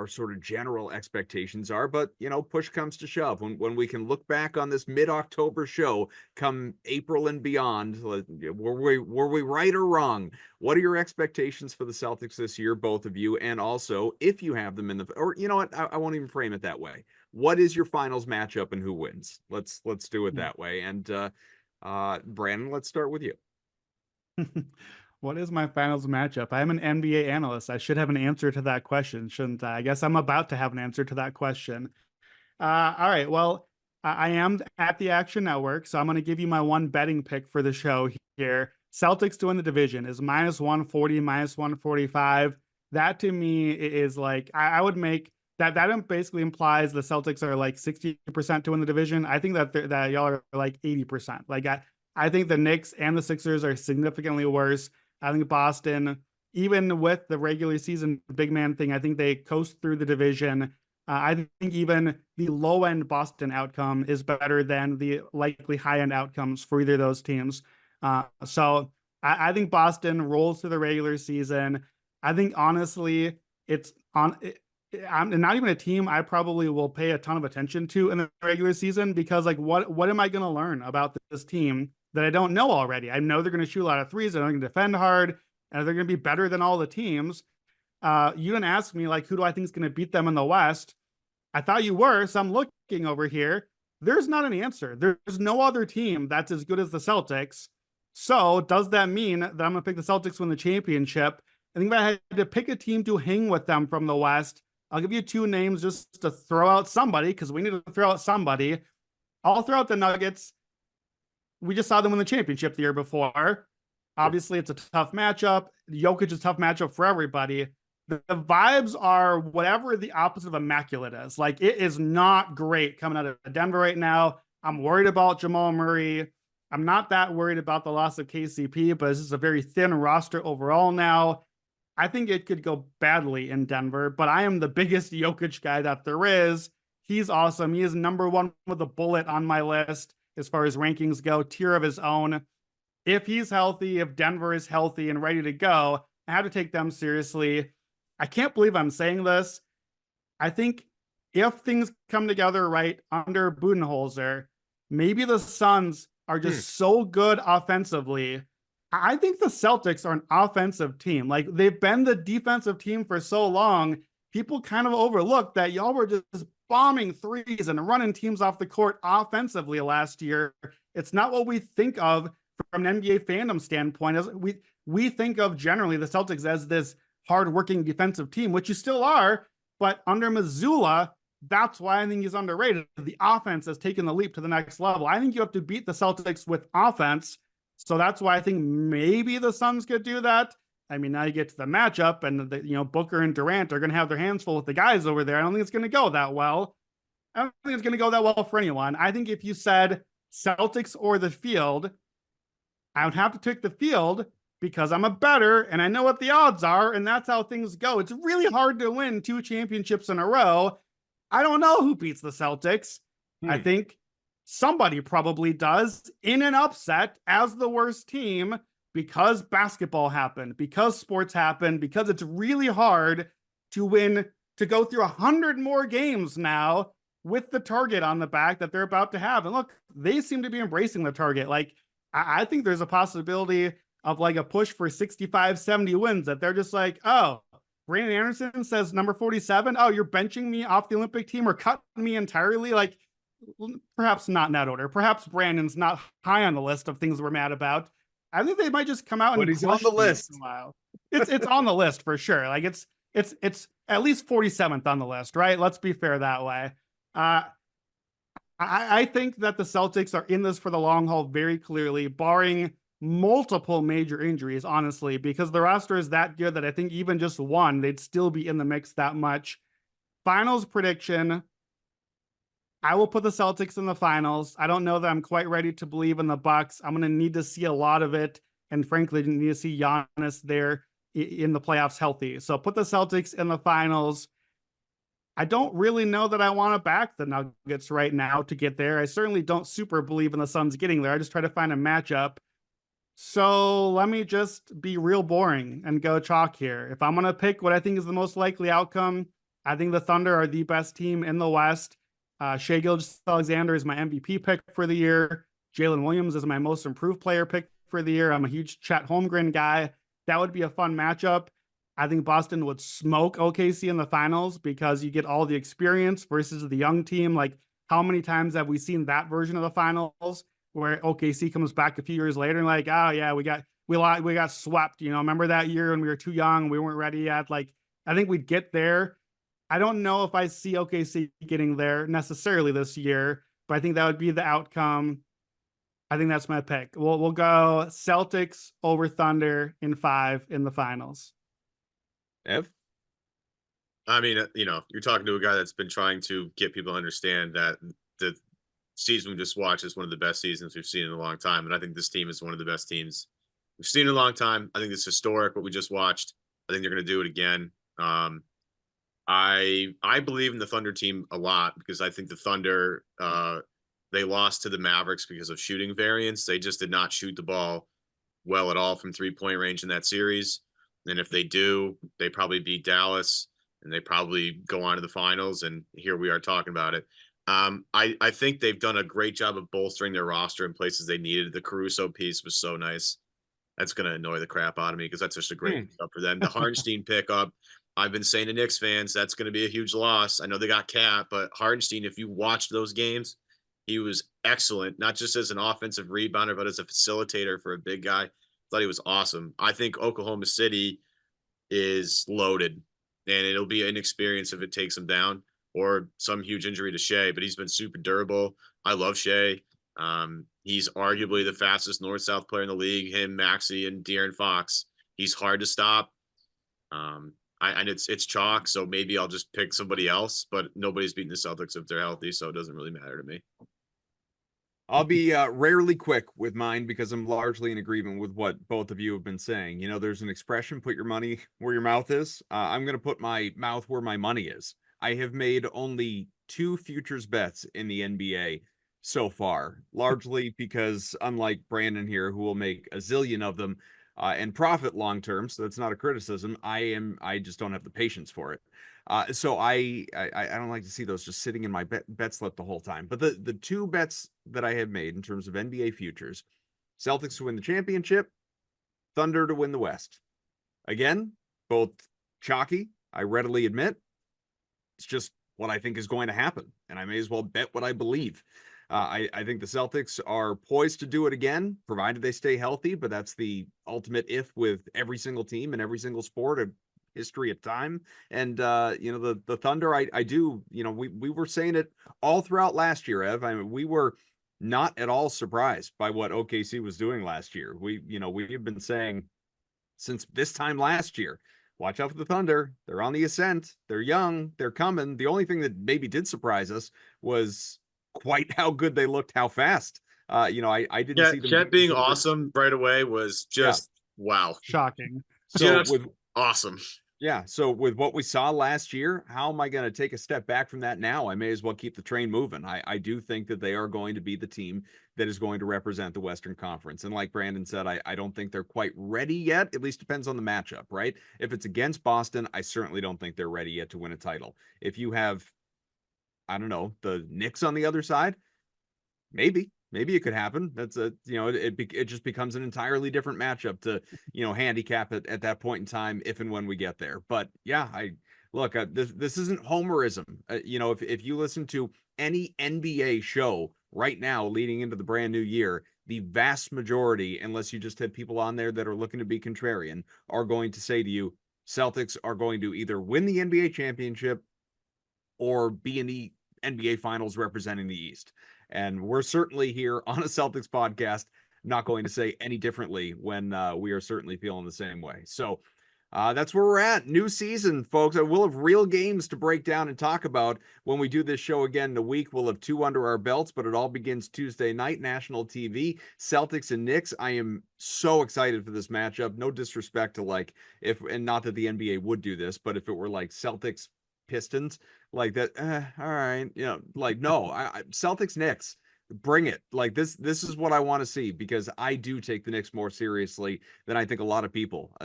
sort of general expectations are, but push comes to shove, when we can look back on this mid-October show come April and beyond, were we right or wrong? What are your expectations for the Celtics this year, both of you? And also, if you have them or you know what, I won't even frame it that way. What is your finals matchup and who wins? Let's do it that way. And Brandon, let's start with you. What is my finals matchup? I'm an NBA analyst. I should have an answer to that question, shouldn't I? I guess I'm about to have an answer to that question. All right. Well, I am at the Action Network, so I'm going to give you my one betting pick for the show here. Celtics to win the division is -140, -145. That to me is like, I would make that basically implies the Celtics are like 60% to win the division. I think that y'all are like 80%. Like I think the Knicks and the Sixers are significantly worse. I think Boston, even with the regular season big man thing, I think they coast through the division. I think even the low end Boston outcome is better than the likely high end outcomes for either of those teams. So I think Boston rolls through the regular season. I think honestly, it's on. I'm not even a team I probably will pay a ton of attention to in the regular season because like what am I going to learn about this team that I don't know already? I know they're going to shoot a lot of threes and they're going to defend hard and they're going to be better than all the teams. You didn't ask me like who do I think is going to beat them in the West. I thought you were, so I'm looking over here. There's not an answer. There's no other team that's as good as the Celtics. So does that mean that I'm going to pick the Celtics to win the championship? I think if I had to pick a team to hang with them from the West, I'll give you two names just to throw out somebody because we need to throw out somebody. I'll throw out the Nuggets. We just saw them win the championship the year before. Obviously, it's a tough matchup. Jokic is a tough matchup for everybody. The vibes are whatever the opposite of immaculate is. Like, it is not great coming out of Denver right now. I'm worried about Jamal Murray. I'm not that worried about the loss of KCP, but this is a very thin roster overall now. I think it could go badly in Denver, but I am the biggest Jokic guy that there is. He's awesome. He is number one with a bullet on my list as far as rankings go, tier of his own. If he's healthy, if Denver is healthy and ready to go, I have to take them seriously. I can't believe I'm saying this. I think if things come together right under Budenholzer, maybe the Suns are just so good offensively. I think the Celtics are an offensive team. Like, they've been the defensive team for so long. People kind of overlook that y'all were just bombing threes and running teams off the court offensively last year. It's not what we think of from an NBA fandom standpoint. As we think of generally the Celtics as this hardworking defensive team, which you still are, but under Mazzulla, that's why I think he's underrated. The offense has taken the leap to the next level. I think you have to beat the Celtics with offense. So that's why I think maybe the Suns could do that. I mean, now you get to the matchup and Booker and Durant are going to have their hands full with the guys over there. I don't think it's going to go that well. I don't think it's going to go that well for anyone. I think if you said Celtics or the field, I would have to pick the field because I'm a bettor and I know what the odds are, and that's how things go. It's really hard to win 2 championships in a row. I don't know who beats the Celtics. I think somebody probably does in an upset as the worst team because basketball happened, because sports happened, because it's really hard to win, to go through 100 more games now with the target on the back that they're about to have. And look, they seem to be embracing the target. Like, I think there's a possibility of like a push for 65, 70 wins that they're just like, oh, Brandon Anderson says number 47. Oh, you're benching me off the Olympic team or cutting me entirely. Like, perhaps not in that order. Perhaps Brandon's not high on the list of things we're mad about. I think they might just come out and he's on the list. It's on the list for sure. Like it's at least 47th on the list, right? Let's be fair that way. I think that the Celtics are in this for the long haul very clearly, barring multiple major injuries, honestly, because the roster is that good that I think even just one, they'd still be in the mix that much. Finals prediction. I will put the Celtics in the finals. I don't know that I'm quite ready to believe in the Bucks. I'm going to need to see a lot of it. And frankly, need to see Giannis there in the playoffs healthy. So put the Celtics in the finals. I don't really know that I want to back the Nuggets right now to get there. I certainly don't super believe in the Suns getting there. I just try to find a matchup. So let me just be real boring and go chalk here. If I'm going to pick what I think is the most likely outcome, I think the Thunder are the best team in the West. Shai Gilgeous-Alexander is my MVP pick for the year. Jalen Williams is my most improved player pick for the year. I'm a huge Chet Holmgren guy. That would be a fun matchup. I think Boston would smoke OKC in the finals because you get all the experience versus the young team. Like, how many times have we seen that version of the finals where OKC comes back a few years later and like, oh yeah, we got swept. Remember that year when we were too young, we weren't ready yet. Like, I think we'd get there. I don't know if I see OKC getting there necessarily this year, but I think that would be the outcome. I think that's my pick. We'll go Celtics over Thunder in 5 in the finals. Ev? I mean, you're talking to a guy that's been trying to get people to understand that the season we just watched is one of the best seasons we've seen in a long time. And I think this team is one of the best teams we've seen in a long time. I think it's historic what we just watched. I think they're going to do it again. I believe in the Thunder team a lot because I think the Thunder they lost to the Mavericks because of shooting variance. They just did not shoot the ball well at all from 3-point range in that series. And if they do, they probably beat Dallas and they probably go on to the finals. And here we are talking about it. I think they've done a great job of bolstering their roster in places they needed. The Caruso piece was so nice. That's going to annoy the crap out of me because that's just a great pickup for them. The Hardenstein pickup, I've been saying to Knicks fans, that's going to be a huge loss. I know they got Cat, but Hardenstein, if you watched those games, he was excellent, not just as an offensive rebounder, but as a facilitator for a big guy. I thought he was awesome. I think Oklahoma City is loaded, and it'll be an experience if it takes him down or some huge injury to Shea, but he's been super durable. I love Shea. He's arguably the fastest north-south player in the league, him, Maxey, and De'Aaron Fox. He's hard to stop. And it's chalk, so maybe I'll just pick somebody else, but nobody's beating the Celtics if they're healthy, so it doesn't really matter to me. I'll be rarely quick with mine because I'm largely in agreement with what both of you have been saying. You know, there's an expression, put your money where your mouth is. I'm going to put my mouth where my money is. I have made only 2 futures bets in the NBA so far, largely because unlike Brandon here, who will make a zillion of them and profit long term, so that's not a criticism. I just don't have the patience for it. So I don't like to see those just sitting in my bet slip the whole time. But the 2 bets that I have made in terms of NBA futures: Celtics to win the championship, Thunder to win the West. Again, both chalky, I readily admit. It's just what I think is going to happen, and I may as well bet what I believe. I think the Celtics are poised to do it again, provided they stay healthy, but that's the ultimate if with every single team and every single sport of history of time. And the Thunder, I do, we were saying it all throughout last year, Ev. I mean, we were not at all surprised by what OKC was doing last year. We have been saying since this time last year, watch out for the Thunder. They're on the ascent. They're young. They're coming. The only thing that maybe did surprise us was quite how good they looked, how fast. I didn't see them. Chet being awesome right away was just wow. Shocking. So awesome. Yeah. So with what we saw last year, how am I going to take a step back from that now? I may as well keep the train moving. I do think that they are going to be the team that is going to represent the Western Conference. And like Brandon said, I don't think they're quite ready yet. At least depends on the matchup, right? If it's against Boston, I certainly don't think they're ready yet to win a title. If you have, I don't know, the Knicks on the other side, maybe it could happen. That's it just becomes an entirely different matchup to, handicap it at that point in time, if and when we get there. But yeah, this isn't homerism. If you listen to any NBA show right now leading into the brand new year, the vast majority, unless you just have people on there that are looking to be contrarian, are going to say to you, Celtics are going to either win the NBA championship or be in the NBA finals representing the East. And we're certainly here on a Celtics podcast, not going to say any differently when we are certainly feeling the same way. So that's where we're at. New season, folks. We'll have real games to break down and talk about when we do this show again in a week. We'll have 2 under our belts, but it all begins Tuesday night, national TV, Celtics and Knicks. I am so excited for this matchup. No disrespect to and not that the NBA would do this, but if it were like Celtics Pistons like that, all right, no, Celtics Knicks, bring it. Like this is what I want to see, because I do take the Knicks more seriously than I think a lot of people.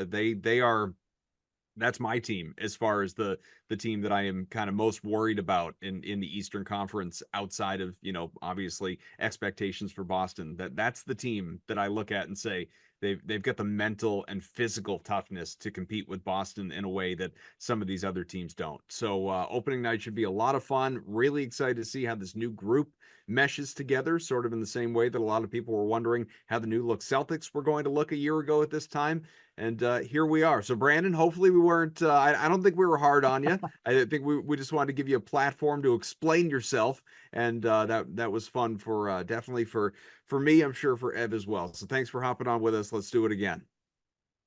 That's my team as far as the team that I am kind of most worried about in the Eastern Conference, outside of, obviously expectations for Boston. That's the team that I look at and say they've got the mental and physical toughness to compete with Boston in a way that some of these other teams don't. So opening night should be a lot of fun. Really excited to see how this new group meshes together, sort of in the same way that a lot of people were wondering how the new look Celtics were going to look a year ago at this time. And here we are. So Brandon, hopefully we weren't, I don't think we were hard on you. I think we just wanted to give you a platform to explain yourself. And that was fun for definitely for me, I'm sure for Ev as well. So thanks for hopping on with us. Let's do it again.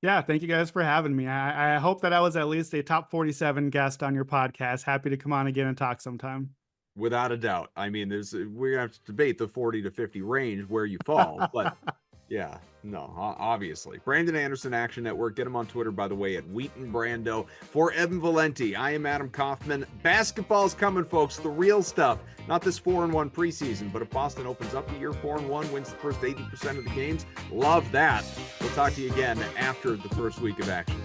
Yeah, thank you guys for having me. I hope that I was at least a top 47 guest on your podcast. Happy to come on again and talk sometime. Without a doubt. I mean, we're gonna have to debate the 40 to 50 range where you fall, but yeah, no, obviously. Brandon Anderson, Action Network. Get him on Twitter, by the way, at Wheaton Brando. For Evan Valenti, I am Adam Kaufman. Basketball's coming, folks. The real stuff. Not this 4-1 preseason, but if Boston opens up the year 4-1, wins the first 80% of the games, love that. We'll talk to you again after the first week of action.